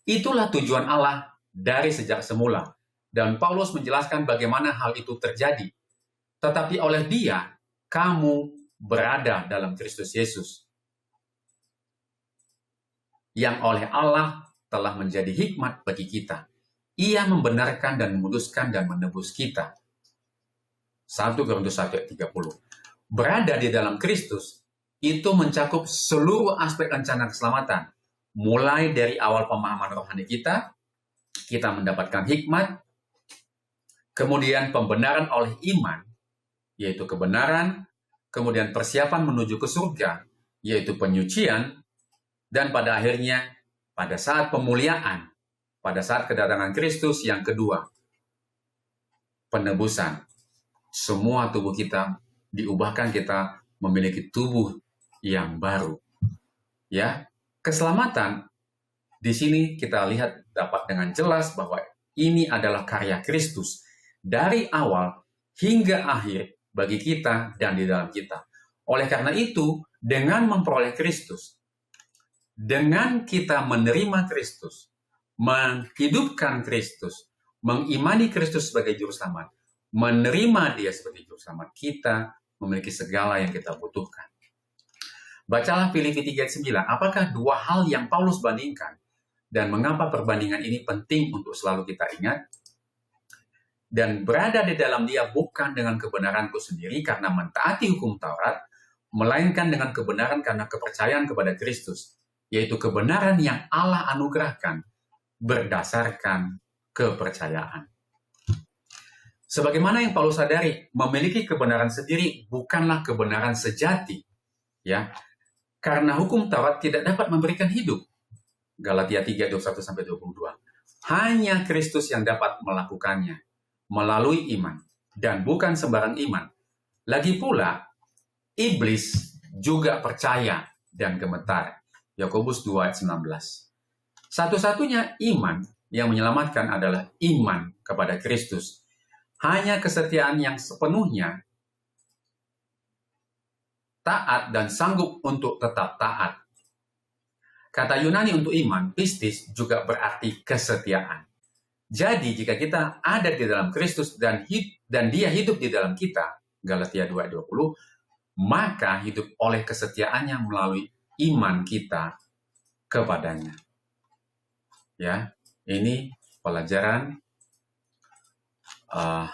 Itulah tujuan Allah dari sejak semula. Dan Paulus menjelaskan bagaimana hal itu terjadi. Tetapi oleh Dia, kamu berada dalam Kristus Yesus, yang oleh Allah telah menjadi hikmat bagi kita. Ia membenarkan dan menguduskan dan menebus kita. 1 Korintus 1 ayat 30. Berada di dalam Kristus itu mencakup seluruh aspek rencana keselamatan. Mulai dari awal pemahaman rohani kita mendapatkan hikmat, kemudian pembenaran oleh iman, yaitu kebenaran, kemudian persiapan menuju ke surga, yaitu penyucian, dan pada akhirnya, pada saat pemuliaan, pada saat kedatangan Kristus yang kedua, penebusan. Semua tubuh kita diubahkan, kita memiliki tubuh yang baru. Ya, keselamatan di sini kita lihat dapat dengan jelas bahwa ini adalah karya Kristus dari awal hingga akhir bagi kita dan di dalam kita. Oleh karena itu, dengan memperoleh Kristus, dengan kita menerima Kristus, menghidupkan Kristus, mengimani Kristus sebagai juru selamat, menerima Dia sebagai juru selamat, kita memiliki segala yang kita butuhkan. Bacalah Filipi 3 ayat 9. Apakah dua hal yang Paulus bandingkan? Dan mengapa perbandingan ini penting untuk selalu kita ingat? Dan berada di dalam Dia bukan dengan kebenaranku sendiri karena mentaati hukum Taurat, melainkan dengan kebenaran karena kepercayaan kepada Kristus, yaitu kebenaran yang Allah anugerahkan berdasarkan kepercayaan. Sebagaimana yang Paulus sadari, memiliki kebenaran sendiri bukanlah kebenaran sejati, ya. Karena hukum Taurat tidak dapat memberikan hidup. Galatia 3, 21-22. Hanya Kristus yang dapat melakukannya melalui iman, dan bukan sembarang iman. Lagi pula, iblis juga percaya dan gemetar. Yakobus 2 ayat 19. Satu-satunya iman yang menyelamatkan adalah iman kepada Kristus. Hanya kesetiaan yang sepenuhnya taat dan sanggup untuk tetap taat. Kata Yunani untuk iman, pistis, juga berarti kesetiaan. Jadi jika kita ada di dalam Kristus dan Dia hidup di dalam kita, Galatia 2:20, maka hidup oleh kesetiaannya melalui iman kita kepadanya. Ya, ini pelajaran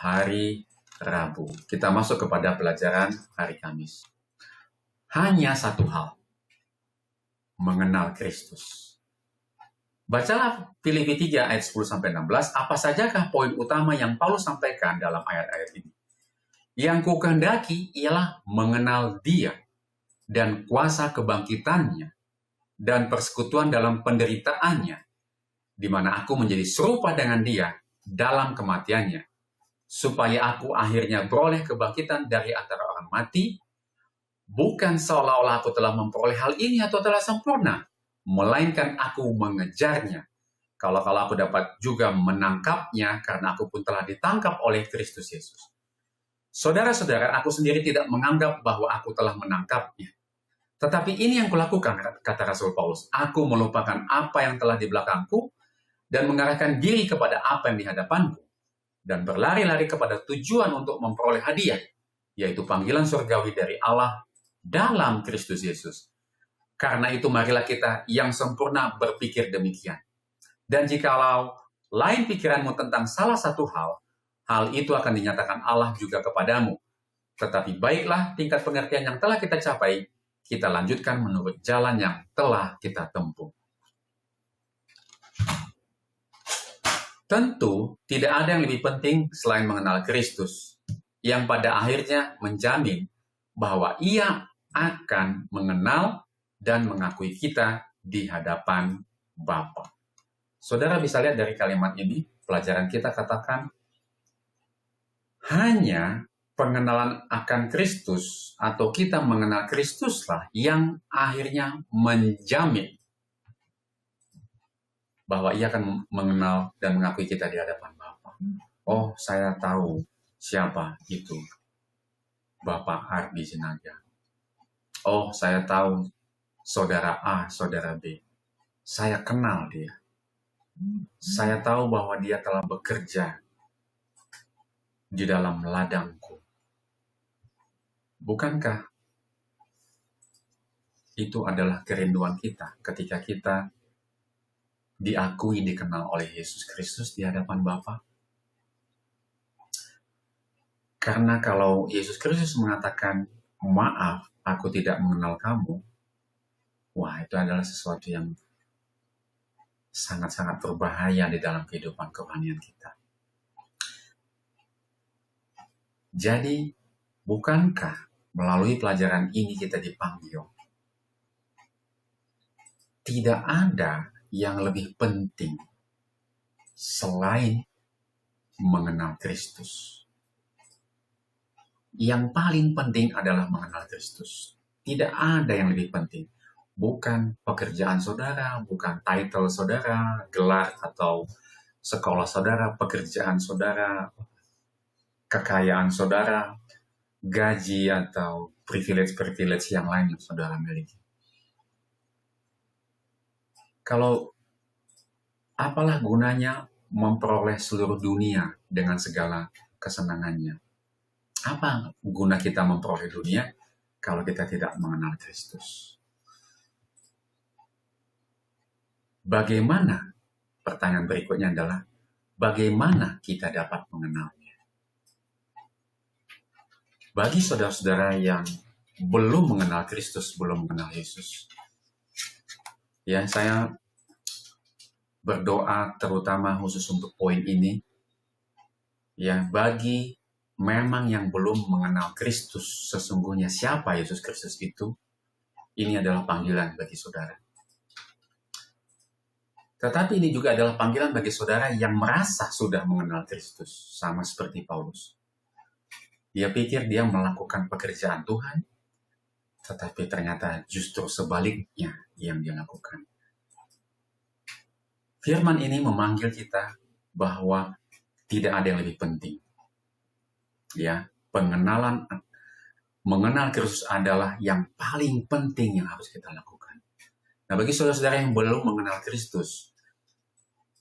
hari Rabu. Kita masuk kepada pelajaran hari Kamis. Hanya satu hal, mengenal Kristus. Bacalah Filipi 3 ayat 10-16, apa sajakah poin utama yang Paulus sampaikan dalam ayat-ayat ini? Yang kukehendaki ialah mengenal Dia dan kuasa kebangkitannya dan persekutuan dalam penderitaannya, di mana aku menjadi serupa dengan Dia dalam kematiannya, supaya aku akhirnya beroleh kebangkitan dari antara orang mati. Bukan seolah-olah aku telah memperoleh hal ini atau telah sempurna, melainkan aku mengejarnya. Kalau aku dapat juga menangkapnya, karena aku pun telah ditangkap oleh Kristus Yesus. Saudara-saudara, aku sendiri tidak menganggap bahwa aku telah menangkapnya. Tetapi ini yang kulakukan, kata Rasul Paulus. Aku melupakan apa yang telah di belakangku dan mengarahkan diri kepada apa yang di hadapanku, dan berlari-lari kepada tujuan untuk memperoleh hadiah, yaitu panggilan surgawi dari Allah dalam Kristus Yesus. Karena itu marilah kita yang sempurna berpikir demikian. Dan jikalau lain pikiranmu tentang salah satu hal itu akan dinyatakan Allah juga kepadamu. Tetapi baiklah tingkat pengertian yang telah kita capai, kita lanjutkan menurut jalan yang telah kita tempuh. Tentu tidak ada yang lebih penting selain mengenal Kristus, yang pada akhirnya menjamin bahwa Ia akan mengenal dan mengakui kita di hadapan Bapa. Saudara bisa lihat dari kalimat ini, pelajaran kita katakan, hanya pengenalan akan Kristus atau kita mengenal Kristuslah yang akhirnya menjamin bahwa ia akan mengenal dan mengakui kita di hadapan Bapa. Oh, saya tahu siapa itu Bapak Ardi Sinaga. Oh, saya tahu saudara A, saudara B. Saya kenal dia. Saya tahu bahwa dia telah bekerja di dalam ladangku. Bukankah itu adalah kerinduan kita ketika kita diakui, dikenal oleh Yesus Kristus di hadapan Bapa? Karena kalau Yesus Kristus mengatakan, maaf, aku tidak mengenal kamu, wah, itu adalah sesuatu yang sangat-sangat berbahaya di dalam kehidupan kerohanian kita. Jadi, bukankah melalui pelajaran ini kita dipanggil? Tidak ada yang lebih penting selain mengenal Kristus. Yang paling penting adalah mengenal Kristus. Tidak ada yang lebih penting. Bukan pekerjaan saudara, bukan title saudara, gelar atau sekolah saudara, pekerjaan saudara, kekayaan saudara, gaji atau privilege-privilege yang lain yang saudara miliki. Kalau apalah gunanya memperoleh seluruh dunia dengan segala kesenangannya? Apa guna kita memperoleh dunia kalau kita tidak mengenal Kristus? Bagaimana? Pertanyaan berikutnya adalah, bagaimana kita dapat mengenalnya? Bagi saudara-saudara yang belum mengenal Kristus, belum mengenal Yesus, ya, saya berdoa terutama khusus untuk poin ini, ya, bagi memang yang belum mengenal Kristus sesungguhnya siapa Yesus Kristus itu, ini adalah panggilan bagi saudara. Tetapi ini juga adalah panggilan bagi saudara yang merasa sudah mengenal Kristus, sama seperti Paulus. Dia pikir dia melakukan pekerjaan Tuhan, tetapi ternyata justru sebaliknya yang dia lakukan. Firman ini memanggil kita bahwa tidak ada yang lebih penting. Ya, mengenal Kristus adalah yang paling penting yang harus kita lakukan. Nah, bagi saudara-saudara yang belum mengenal Kristus,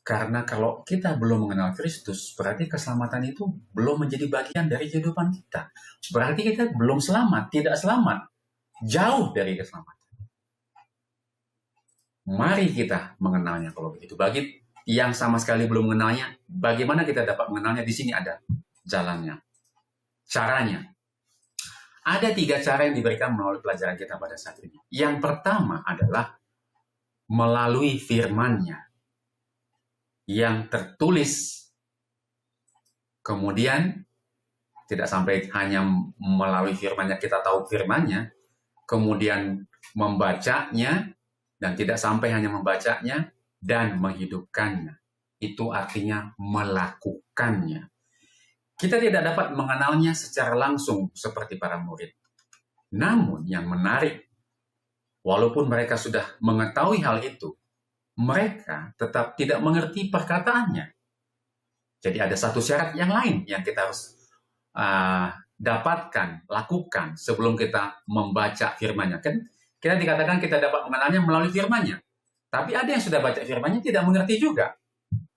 karena kalau kita belum mengenal Kristus, berarti keselamatan itu belum menjadi bagian dari kehidupan kita. Berarti kita belum selamat, tidak selamat, jauh dari keselamatan. Mari kita mengenalnya kalau begitu. Bagi yang sama sekali belum mengenalnya, bagaimana kita dapat mengenalnya? Di sini ada jalannya. Caranya. Ada 3 cara yang diberikan melalui pelajaran kita pada saat ini. Yang pertama adalah melalui firman-Nya yang tertulis. Kemudian tidak sampai hanya melalui firman-Nya kita tahu firman-Nya, kemudian membacanya, dan tidak sampai hanya membacanya dan menghidupkannya. Itu artinya melakukannya. Kita tidak dapat mengenalnya secara langsung seperti para murid. Namun yang menarik, walaupun mereka sudah mengetahui hal itu, mereka tetap tidak mengerti perkataannya. Jadi ada satu syarat yang lain yang kita harus dapatkan, lakukan sebelum kita membaca firman-Nya. Kan kita dikatakan kita dapat mengenalnya melalui firman-Nya. Tapi ada yang sudah baca firman-Nya tidak mengerti juga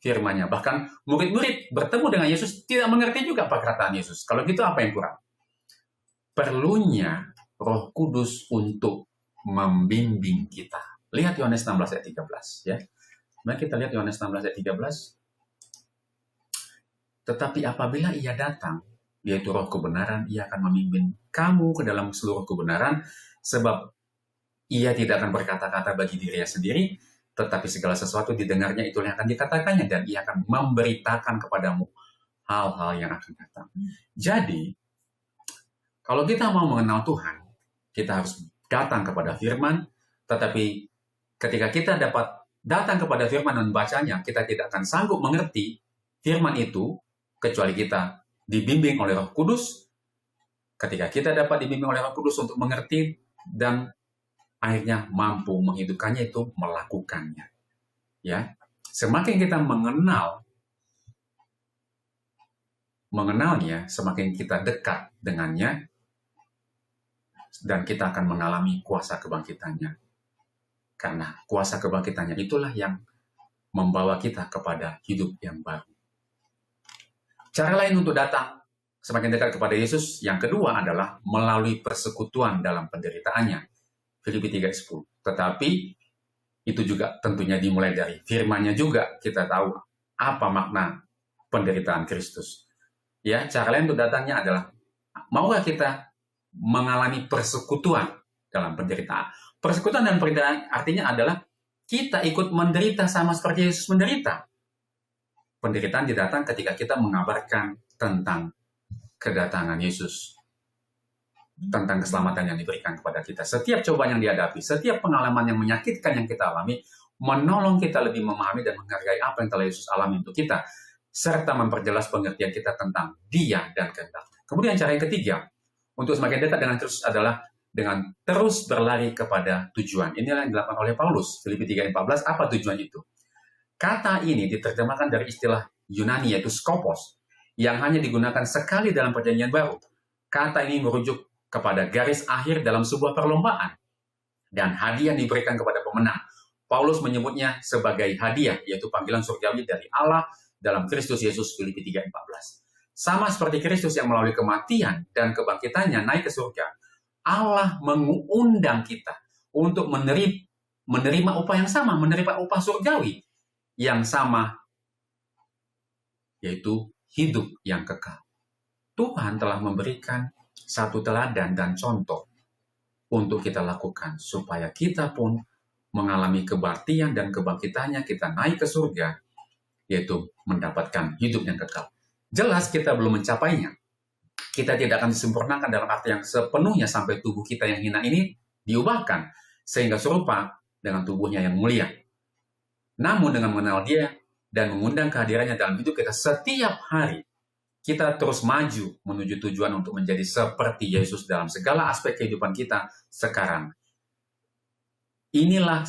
firman-Nya. Bahkan murid-murid bertemu dengan Yesus tidak mengerti juga perkataan Yesus. Kalau gitu apa yang kurang? Perlunya Roh Kudus untuk membimbing kita. Lihat Yohanes 16 ayat 13 ya. Mari kita lihat Yohanes 16 ayat 13. Tetapi apabila Ia datang, yaitu Roh kebenaran, Ia akan memimpin kamu ke dalam seluruh kebenaran, sebab Ia tidak akan berkata-kata bagi dirinya sendiri, tetapi segala sesuatu didengarnya itulah yang akan dikatakannya, dan Ia akan memberitakan kepadamu hal-hal yang akan datang. Jadi, kalau kita mau mengenal Tuhan, kita harus datang kepada firman, tetapi ketika kita dapat datang kepada firman dan membacanya, kita tidak akan sanggup mengerti firman itu, kecuali kita dibimbing oleh Roh Kudus. Ketika kita dapat dibimbing oleh Roh Kudus untuk mengerti dan akhirnya mampu menghidupkannya, itu melakukannya. Ya, semakin kita mengenalnya, semakin kita dekat dengannya, dan kita akan mengalami kuasa kebangkitannya. Karena kuasa kebangkitannya itulah yang membawa kita kepada hidup yang baru. Cara lain untuk datang semakin dekat kepada Yesus yang kedua adalah melalui persekutuan dalam penderitaannya. Filipi 3:10. Tetapi itu juga tentunya dimulai dari firman-Nya juga. Kita tahu apa makna penderitaan Kristus. Ya, cara lain untuk datangnya adalah maukah kita mengalami persekutuan dalam penderitaan. Persekutuan dalam penderitaan artinya adalah kita ikut menderita sama seperti Yesus menderita. Penderitaan didatang ketika kita mengabarkan tentang kedatangan Yesus, tentang keselamatan yang diberikan kepada kita. Setiap cobaan yang dihadapi, setiap pengalaman yang menyakitkan yang kita alami, menolong kita lebih memahami dan menghargai apa yang telah Yesus alami untuk kita, serta memperjelas pengertian kita tentang Dia dan kehendak. Kemudian cara yang ketiga, untuk semakin dekat dengan Kristus adalah dengan terus berlari kepada tujuan. Inilah yang dilakukan oleh Paulus. Filipi 3:14, apa tujuan itu? Kata ini diterjemahkan dari istilah Yunani yaitu skopos, yang hanya digunakan sekali dalam Perjanjian Baru. Kata ini merujuk kepada garis akhir dalam sebuah perlombaan dan hadiah yang diberikan kepada pemenang. Paulus menyebutnya sebagai hadiah, yaitu panggilan surgawi dari Allah dalam Kristus Yesus. Filipi 3:14. Sama seperti Kristus yang melalui kematian dan kebangkitannya naik ke surga, Allah mengundang kita untuk menerima upah yang sama, menerima upah surgawi yang sama, yaitu hidup yang kekal. Tuhan telah memberikan satu teladan dan contoh untuk kita lakukan, supaya kita pun mengalami kebaktian dan kebangkitannya, kita naik ke surga, yaitu mendapatkan hidup yang kekal. Jelas kita belum mencapainya. Kita tidak akan disempurnakan dalam arti yang sepenuhnya sampai tubuh kita yang hina ini diubahkan, sehingga serupa dengan tubuhnya yang mulia. Namun dengan mengenal Dia dan mengundang kehadirannya dalam hidup kita setiap hari, kita terus maju menuju tujuan untuk menjadi seperti Yesus dalam segala aspek kehidupan kita sekarang. Inilah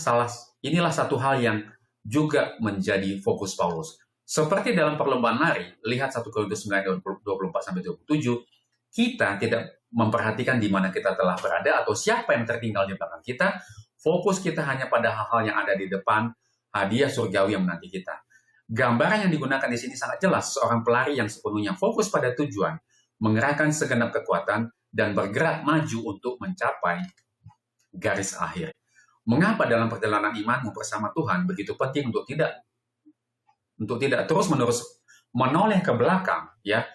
satu hal yang juga menjadi fokus Paulus. Seperti dalam perlombaan lari, lihat 1 Korintus 9:24-27, kita tidak memperhatikan di mana kita telah berada atau siapa yang tertinggal di belakang kita. Fokus kita hanya pada hal-hal yang ada di depan, hadiah surgawi yang menanti kita. Gambaran yang digunakan di sini sangat jelas, seorang pelari yang sepenuhnya fokus pada tujuan, mengerahkan segenap kekuatan, dan bergerak maju untuk mencapai garis akhir. Mengapa dalam perjalanan imanmu bersama Tuhan begitu penting untuk tidak terus-menerus menoleh ke belakang, ya?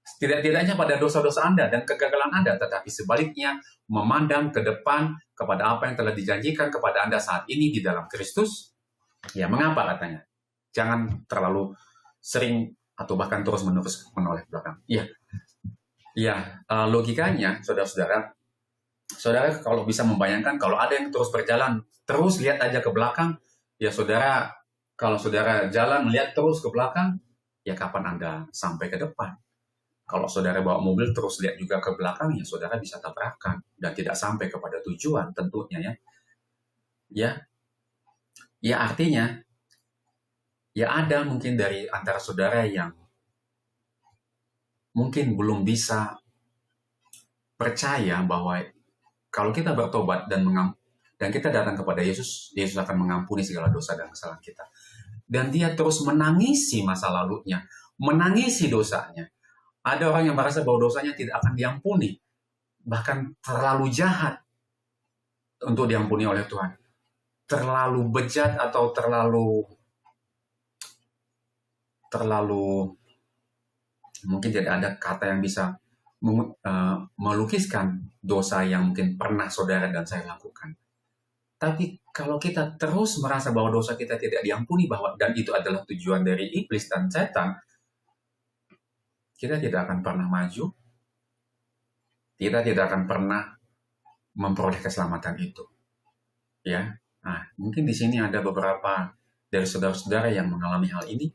Tidak-tidaknya pada dosa-dosa Anda dan kegagalan Anda, tetapi sebaliknya memandang ke depan kepada apa yang telah dijanjikan kepada Anda saat ini di dalam Kristus. Ya, mengapa katanya? Jangan terlalu sering atau bahkan terus-menerus menoleh ke belakang. Logikanya, saudara-saudara, kalau bisa membayangkan kalau ada yang terus berjalan, terus lihat aja ke belakang, ya saudara, kalau saudara jalan melihat terus ke belakang, ya kapan Anda sampai ke depan? Kalau saudara bawa mobil terus lihat juga ke belakang, ya saudara bisa tabrakan dan tidak sampai kepada tujuan tentunya, ya. Ya artinya, ya ada mungkin dari antara saudara yang mungkin belum bisa percaya bahwa kalau kita bertobat dan kita datang kepada Yesus, Yesus akan mengampuni segala dosa dan kesalahan kita. Dan dia terus menangisi masa lalunya, menangisi dosanya. Ada orang yang merasa bahwa dosanya tidak akan diampuni, bahkan terlalu jahat untuk diampuni oleh Tuhan. Terlalu bejat atau terlalu mungkin tidak ada kata yang bisa melukiskan dosa yang mungkin pernah saudara dan saya lakukan. Tapi kalau kita terus merasa bahwa dosa kita tidak diampuni, dan itu adalah tujuan dari iblis dan setan, kita tidak akan pernah maju, kita tidak akan pernah memperoleh keselamatan itu. Ya, nah mungkin di sini ada beberapa dari saudara-saudara yang mengalami hal ini.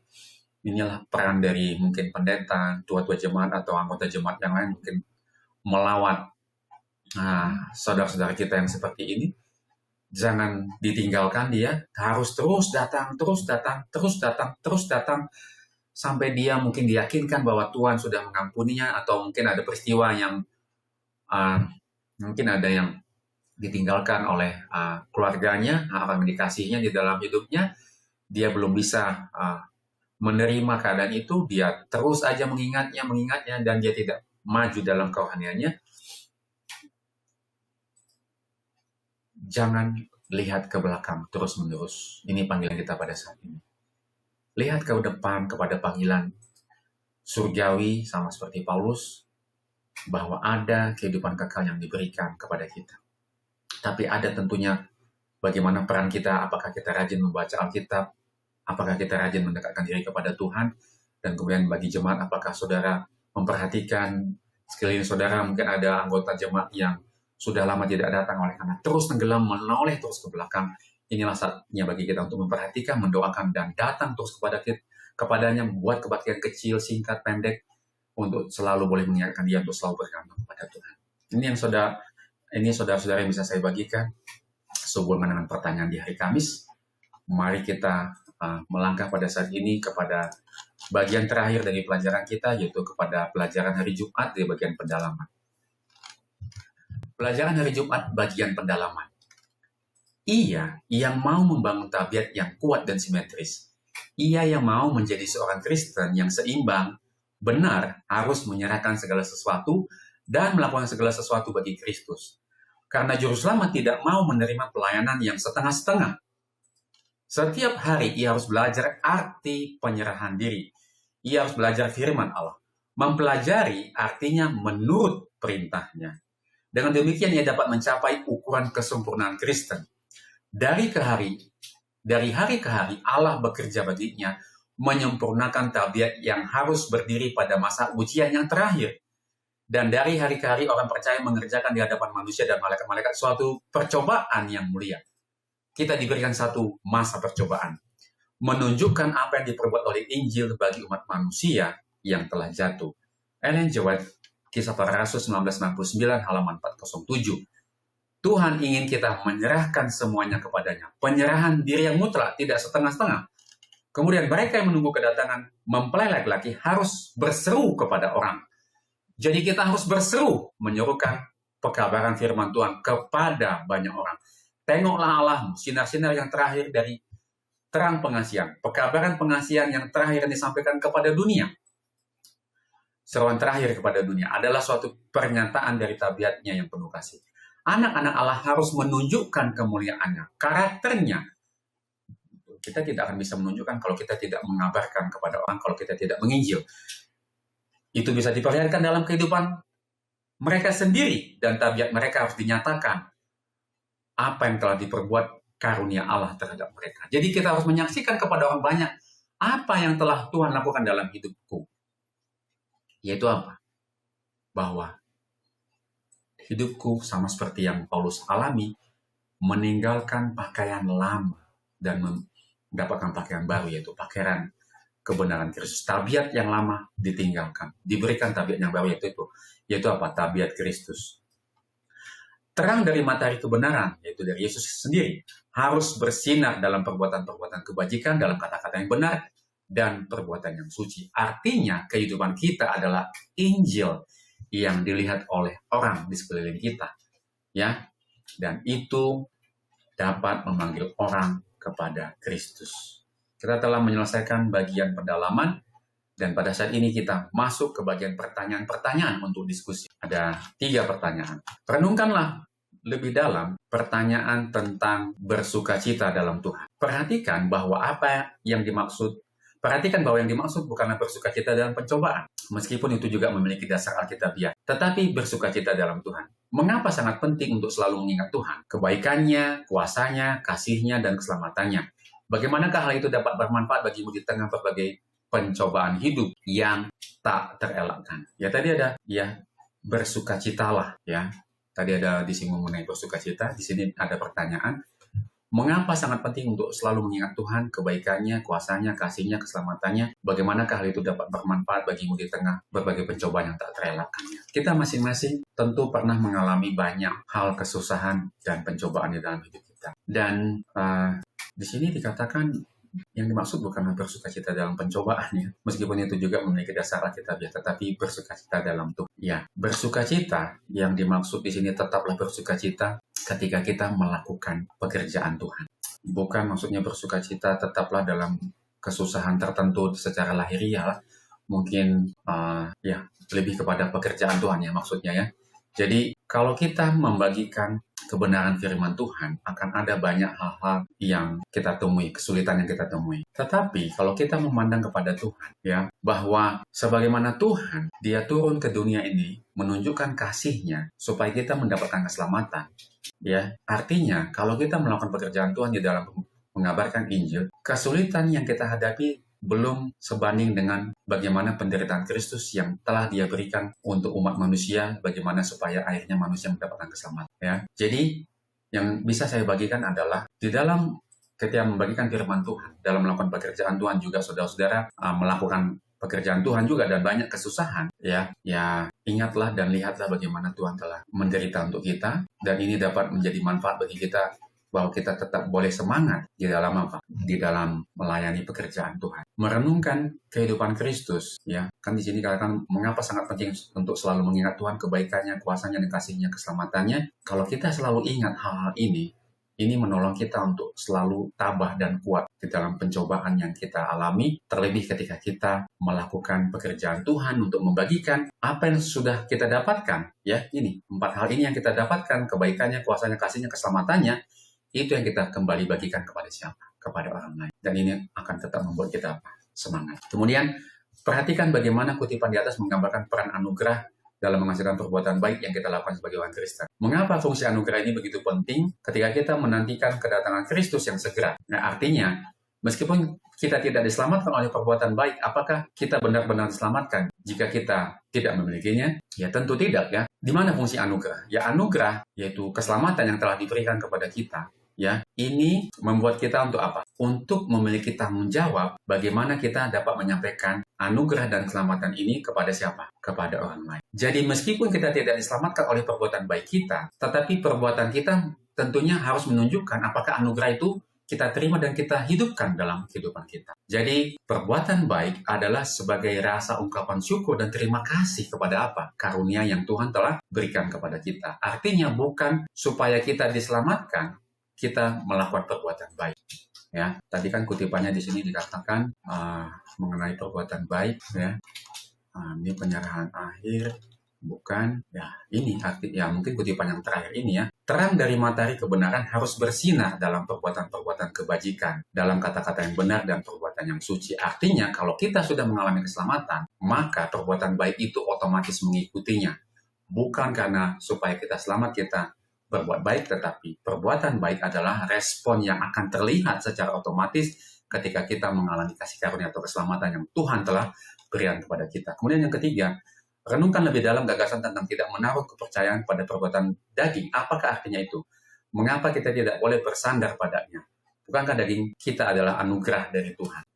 Inilah peran dari mungkin pendeta, tua-tua jemaat atau anggota jemaat yang lain mungkin melawat saudara-saudara kita yang seperti ini. Jangan ditinggalkan dia, harus terus datang, sampai dia mungkin diyakinkan bahwa Tuhan sudah mengampuninya, atau mungkin ada peristiwa yang mungkin ada yang ditinggalkan oleh keluarganya, orang yang dikasihnya di dalam hidupnya, dia belum bisa menerima keadaan itu, dia terus aja mengingatnya, dan dia tidak maju dalam kerohaniannya. Jangan lihat ke belakang terus-menerus. Ini panggilan kita pada saat ini. Lihat ke depan kepada panggilan surgawi sama seperti Paulus, bahwa ada kehidupan kekal yang diberikan kepada kita. Tapi ada tentunya bagaimana peran kita, apakah kita rajin membaca Alkitab, apakah kita rajin mendekatkan diri kepada Tuhan, dan kemudian bagi jemaat, apakah saudara memperhatikan sekeliling saudara, mungkin ada anggota jemaat yang sudah lama tidak datang oleh karena terus tenggelam, menoleh terus ke belakang. Inilah saatnya bagi kita untuk memperhatikan, mendoakan, dan datang terus kepadanya, membuat kebaktian kecil, singkat, pendek, untuk selalu boleh mengingatkan dia untuk selalu bergantung kepada Tuhan. Ini saudara-saudara yang bisa saya bagikan sehubungan dengan pertanyaan di hari Kamis. Mari kita melangkah pada saat ini kepada bagian terakhir dari pelajaran kita, yaitu kepada pelajaran hari Jumat di bagian pendalaman. Pelajaran hari Jumat bagian pendalaman. Ia yang mau membangun tabiat yang kuat dan simetris. Ia yang mau menjadi seorang Kristen yang seimbang, benar, harus menyerahkan segala sesuatu dan melakukan segala sesuatu bagi Kristus. Karena Juru Selamat tidak mau menerima pelayanan yang setengah-setengah. Setiap hari ia harus belajar arti penyerahan diri. Ia harus belajar firman Allah. Mempelajari artinya menurut perintahnya. Dengan demikian ia dapat mencapai ukuran kesempurnaan Kristen. Dari hari ke hari Allah bekerja baginya, menyempurnakan tabiat yang harus berdiri pada masa ujian yang terakhir. Dan dari hari ke hari orang percaya mengerjakan di hadapan manusia dan malaikat-malaikat suatu percobaan yang mulia. Kita diberikan satu masa percobaan, menunjukkan apa yang diperbuat oleh Injil bagi umat manusia yang telah jatuh. Ellen G. White, Kisah Para Rasul 1999, halaman 407. Tuhan ingin kita menyerahkan semuanya kepadanya. Penyerahan diri yang mutlak, tidak setengah-setengah. Kemudian mereka yang menunggu kedatangan mempelai laki-laki harus berseru kepada orang. Jadi kita harus berseru, menyerukan pekabaran firman Tuhan kepada banyak orang. Tengoklah Allahmu, sinar-sinar yang terakhir dari terang pengasihan. Pekabaran pengasihan yang terakhir yang disampaikan kepada dunia. Seruan terakhir kepada dunia adalah suatu pernyataan dari tabiatnya yang penuh kasih. Anak-anak Allah harus menunjukkan kemuliaannya, karakternya. Kita tidak akan bisa menunjukkan kalau kita tidak mengabarkan kepada orang, kalau kita tidak menginjil. Itu bisa diperlihatkan dalam kehidupan mereka sendiri, dan tabiat mereka harus dinyatakan apa yang telah diperbuat karunia Allah terhadap mereka. Jadi kita harus menyaksikan kepada orang banyak apa yang telah Tuhan lakukan dalam hidupku. Yaitu apa? Bahwa hidupku sama seperti yang Paulus alami, meninggalkan pakaian lama dan mendapatkan pakaian baru, yaitu pakaian kebenaran Kristus. Tabiat yang lama ditinggalkan, diberikan tabiat yang baru, yaitu apa? Tabiat Kristus. Terang dari matahari kebenaran, yaitu dari Yesus sendiri, harus bersinar dalam perbuatan-perbuatan kebajikan, dalam kata-kata yang benar, dan perbuatan yang suci. Artinya, kehidupan kita adalah Injil yang dilihat oleh orang di sekeliling kita. Ya, dan itu dapat memanggil orang kepada Kristus. Kita telah menyelesaikan bagian pendalaman, dan pada saat ini kita masuk ke bagian pertanyaan-pertanyaan untuk diskusi. Ada 3 pertanyaan. Renungkanlah lebih dalam pertanyaan tentang bersukacita dalam Tuhan. Perhatikan bahwa yang dimaksud bukanlah bersukacita dalam pencobaan, meskipun itu juga memiliki dasar Alkitabiah, tetapi bersukacita dalam Tuhan. Mengapa sangat penting untuk selalu mengingat Tuhan? Kebaikannya, kuasanya, kasihnya, dan keselamatannya. Bagaimanakah hal itu dapat bermanfaat bagimu di tengah berbagai pencobaan hidup yang tak terelakkan? Ya, tadi ada, ya, bersukacitalah, ya. tadi ada disinggung mengenai bersukacita. Di sini ada pertanyaan, mengapa sangat penting untuk selalu mengingat Tuhan, kebaikannya, kuasanya, kasihnya, keselamatannya? Bagaimanakah hal itu dapat bermanfaat bagimu di tengah berbagai pencobaan yang tak terelakkannya? Kita masing-masing tentu pernah mengalami banyak hal kesusahan dan pencobaan di dalam hidup kita. Dan di sini dikatakan yang dimaksud bukanlah bersukacita dalam pencobaan ya, meskipun itu juga memiliki dasar Alkitabiah, tetapi bersukacita dalam Tuhan. Ya, bersukacita yang dimaksud di sini tetaplah bersukacita ketika kita melakukan pekerjaan Tuhan. Bukan maksudnya bersukacita tetaplah dalam kesusahan tertentu secara lahiriah, mungkin ya lebih kepada pekerjaan Tuhan ya maksudnya ya. Jadi kalau kita membagikan kebenaran firman Tuhan, akan ada banyak hal-hal yang kita temui, kesulitan yang kita temui. Tetapi kalau kita memandang kepada Tuhan, ya, bahwa sebagaimana Tuhan, Dia turun ke dunia ini menunjukkan kasih-Nya supaya kita mendapatkan keselamatan. Ya, artinya kalau kita melakukan pekerjaan Tuhan di dalam mengabarkan Injil, kesulitan yang kita hadapi belum sebanding dengan bagaimana penderitaan Kristus yang telah Dia berikan untuk umat manusia, bagaimana supaya akhirnya manusia mendapatkan keselamatan. Ya, jadi yang bisa saya bagikan adalah di dalam ketika membagikan firman Tuhan, dalam melakukan pekerjaan Tuhan juga saudara-saudara melakukan pekerjaan Tuhan juga dan banyak kesusahan, ya ingatlah dan lihatlah bagaimana Tuhan telah menderita untuk kita, dan ini dapat menjadi manfaat bagi kita bahwa kita tetap boleh semangat di dalam apa? Di dalam melayani pekerjaan Tuhan. Merenungkan kehidupan Kristus, ya. Kan di sini katakan mengapa sangat penting untuk selalu mengingat Tuhan, kebaikannya, kuasanya, dan kasihnya, keselamatannya. Kalau kita selalu ingat hal-hal ini menolong kita untuk selalu tabah dan kuat di dalam pencobaan yang kita alami, terlebih ketika kita melakukan pekerjaan Tuhan untuk membagikan apa yang sudah kita dapatkan. Ya, ini 4 hal ini yang kita dapatkan, kebaikannya, kuasanya, kasihnya, keselamatannya, itu yang kita kembali bagikan kepada siapa? Kepada orang lain. Dan ini akan tetap membuat kita semangat. Kemudian, perhatikan bagaimana kutipan di atas menggambarkan peran anugerah dalam menghasilkan perbuatan baik yang kita lakukan sebagai orang Kristen. Mengapa fungsi anugerah ini begitu penting ketika kita menantikan kedatangan Kristus yang segera? Nah, artinya, meskipun kita tidak diselamatkan oleh perbuatan baik, apakah kita benar-benar diselamatkan jika kita tidak memilikinya? Ya tentu tidak ya. Di mana fungsi anugerah? Ya anugerah, yaitu keselamatan yang telah diberikan kepada kita. Ya, ini membuat kita untuk apa? Untuk memiliki tanggung jawab bagaimana kita dapat menyampaikan anugerah dan keselamatan ini kepada siapa? Kepada orang lain. Jadi meskipun kita tidak diselamatkan oleh perbuatan baik kita, tetapi perbuatan kita tentunya harus menunjukkan apakah anugerah itu kita terima dan kita hidupkan dalam kehidupan kita. Jadi perbuatan baik adalah sebagai rasa ungkapan syukur dan terima kasih kepada apa? Karunia yang Tuhan telah berikan kepada kita. Artinya bukan supaya kita diselamatkan, kita melakukan perbuatan baik. Ya, tadi kan kutipannya di sini dikatakan mengenai perbuatan baik. Ya, ini penyerahan akhir, bukan? Ya, ini arti ya mungkin kutipan yang terakhir ini ya. Terang dari matahari kebenaran harus bersinar dalam perbuatan-perbuatan kebajikan, dalam kata-kata yang benar dan perbuatan yang suci. Artinya kalau kita sudah mengalami keselamatan, maka perbuatan baik itu otomatis mengikutinya. Bukan karena supaya kita selamat kita berbuat baik, tetapi perbuatan baik adalah respon yang akan terlihat secara otomatis ketika kita mengalami kasih karunia atau keselamatan yang Tuhan telah berikan kepada kita. Kemudian yang ketiga, renungkan lebih dalam gagasan tentang tidak menaruh kepercayaan pada perbuatan daging. Apakah artinya itu? Mengapa kita tidak boleh bersandar padanya? Bukankah daging kita adalah anugerah dari Tuhan?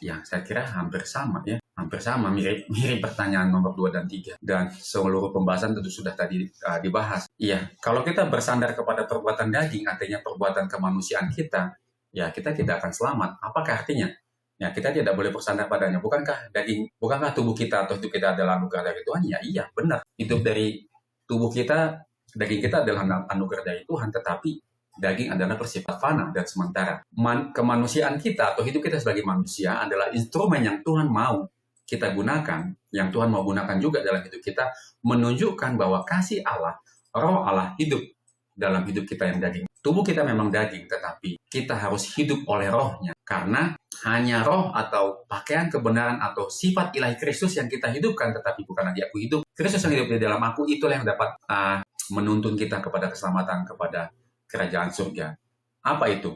Ya, saya kira hampir sama ya. Hampir sama, mirip pertanyaan nomor 2 dan 3. Dan seluruh pembahasan tentu sudah tadi dibahas. Iya, kalau kita bersandar kepada perbuatan daging, artinya perbuatan kemanusiaan kita, ya kita tidak akan selamat. Apakah artinya? Ya, kita tidak boleh bersandar padanya. Bukankah tubuh kita atau hidup kita adalah anugerah dari Tuhan? Ya, iya, benar. Hidup dari tubuh kita, daging kita adalah anugerah dari Tuhan, tetapi daging adalah bersifat fana dan sementara. Kemanusiaan kita atau hidup kita sebagai manusia adalah instrumen yang Tuhan mau kita gunakan, yang Tuhan mau gunakan juga dalam hidup kita, menunjukkan bahwa kasih Allah, roh Allah hidup dalam hidup kita yang daging. Tubuh kita memang daging, tetapi kita harus hidup oleh rohnya. Karena hanya roh atau pakaian kebenaran atau sifat ilahi Kristus yang kita hidupkan, tetapi bukan lagi aku hidup. Kristus yang hidup di dalam aku, itulah yang dapat menuntun kita kepada keselamatan, kepada kerajaan surga. Apa itu?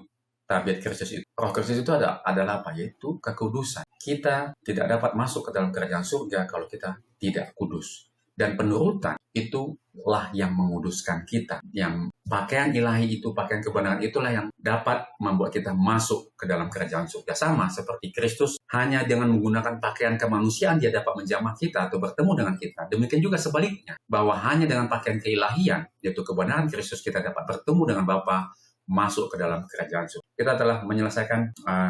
Tabiat Kristus itu. Roh Kristus itu adalah apa? Yaitu kekudusan. Kita tidak dapat masuk ke dalam kerajaan surga kalau kita tidak kudus. Dan penurutan itulah yang menguduskan kita. Yang pakaian ilahi itu, pakaian kebenaran itulah yang dapat membuat kita masuk ke dalam kerajaan surga. Sama seperti Kristus, hanya dengan menggunakan pakaian kemanusiaan dia dapat menjamah kita atau bertemu dengan kita. Demikian juga sebaliknya, bahwa hanya dengan pakaian keilahian, yaitu kebenaran Kristus, kita dapat bertemu dengan Bapa, masuk ke dalam kerajaan surga. Kita telah menyelesaikan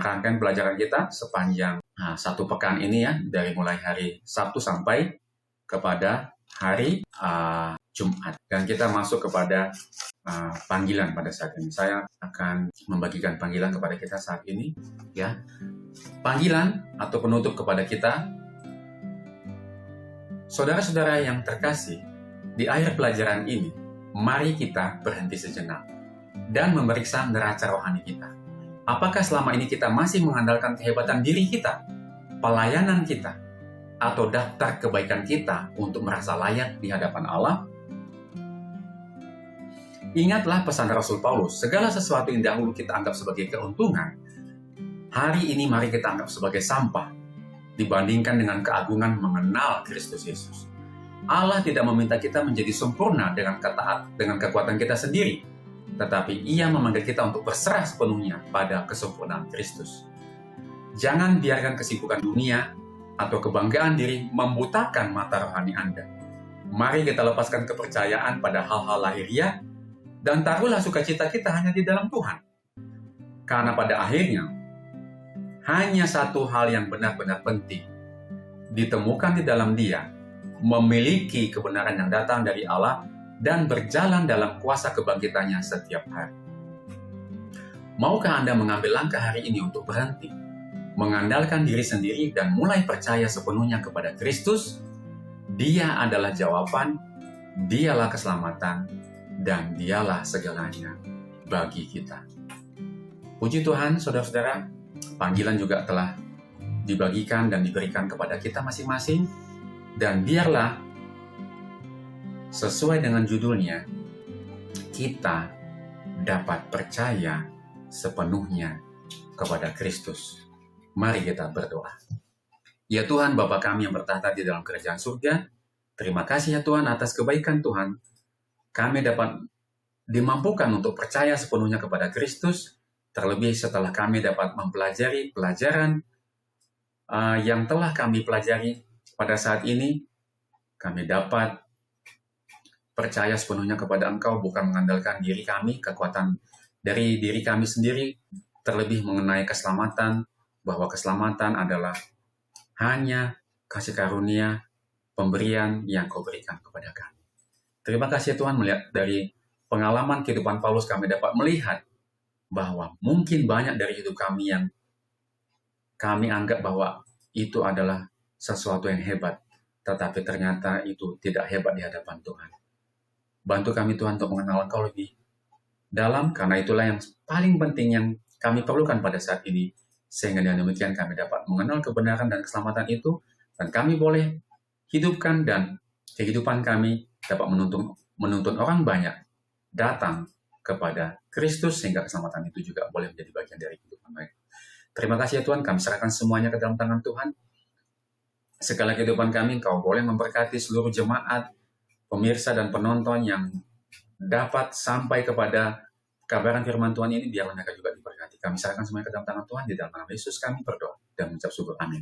rangkaian pelajaran kita sepanjang satu pekan ini ya, dari mulai hari Sabtu sampai kepada hari Jumat. Dan kita masuk kepada panggilan pada saat ini. Saya akan membagikan panggilan kepada kita saat ini ya. Panggilan atau penutup kepada kita. Saudara-saudara yang terkasih, di akhir pelajaran ini, mari kita berhenti sejenak dan memeriksa neraca rohani kita. Apakah selama ini kita masih mengandalkan kehebatan diri kita, pelayanan kita, atau daftar kebaikan kita untuk merasa layak di hadapan Allah? Ingatlah pesan Rasul Paulus, segala sesuatu yang dahulu kita anggap sebagai keuntungan, hari ini mari kita anggap sebagai sampah, dibandingkan dengan keagungan mengenal Kristus Yesus. Allah tidak meminta kita menjadi sempurna dengan kekuatan kita sendiri, tetapi Ia memanggil kita untuk berserah sepenuhnya pada kesempurnaan Kristus. Jangan biarkan kesibukan dunia atau kebanggaan diri membutakan mata rohani Anda. Mari kita lepaskan kepercayaan pada hal-hal lahiriah dan taruhlah sukacita kita hanya di dalam Tuhan. Karena pada akhirnya, hanya satu hal yang benar-benar penting ditemukan di dalam Dia, memiliki kebenaran yang datang dari Allah dan berjalan dalam kuasa kebangkitannya setiap hari. Maukah Anda mengambil langkah hari ini untuk berhenti, mengandalkan diri sendiri dan mulai percaya sepenuhnya kepada Kristus? Dia adalah jawaban, Dialah keselamatan, dan Dialah segalanya bagi kita. Puji Tuhan, saudara-saudara, panggilan juga telah dibagikan dan diberikan kepada kita masing-masing, dan biarlah sesuai dengan judulnya, kita dapat percaya sepenuhnya kepada Kristus. Mari kita berdoa. Ya Tuhan, Bapa kami yang bertahta di dalam kerajaan surga, terima kasih ya Tuhan atas kebaikan Tuhan. Kami dapat dimampukan untuk percaya sepenuhnya kepada Kristus, terlebih setelah kami dapat mempelajari pelajaran yang telah kami pelajari pada saat ini. Kami dapat percaya sepenuhnya kepada Engkau, bukan mengandalkan diri kami, kekuatan dari diri kami sendiri, terlebih mengenai keselamatan, bahwa keselamatan adalah hanya kasih karunia, pemberian yang Kau berikan kepada kami. Terima kasih Tuhan, melihat dari pengalaman kehidupan Paulus kami dapat melihat bahwa mungkin banyak dari hidup kami yang kami anggap bahwa itu adalah sesuatu yang hebat, tetapi ternyata itu tidak hebat di hadapan Tuhan. Bantu kami Tuhan untuk mengenal Engkau lebih dalam, karena itulah yang paling penting yang kami perlukan pada saat ini, sehingga dengan demikian kami dapat mengenal kebenaran dan keselamatan itu, dan kami boleh hidupkan dan kehidupan kami dapat menuntun orang banyak datang kepada Kristus, sehingga keselamatan itu juga boleh menjadi bagian dari kehidupan mereka. Terima kasih ya Tuhan, kami serahkan semuanya ke dalam tangan Tuhan. Segala kehidupan kami, Engkau boleh memberkati seluruh jemaat, pemirsa dan penonton yang dapat sampai kepada kabaran firman Tuhan ini, biarlah mereka juga diberkati. Kami serahkan semuanya ke dalam tangan Tuhan, di dalam nama Yesus kami berdoa dan mengucap syukur. Amin.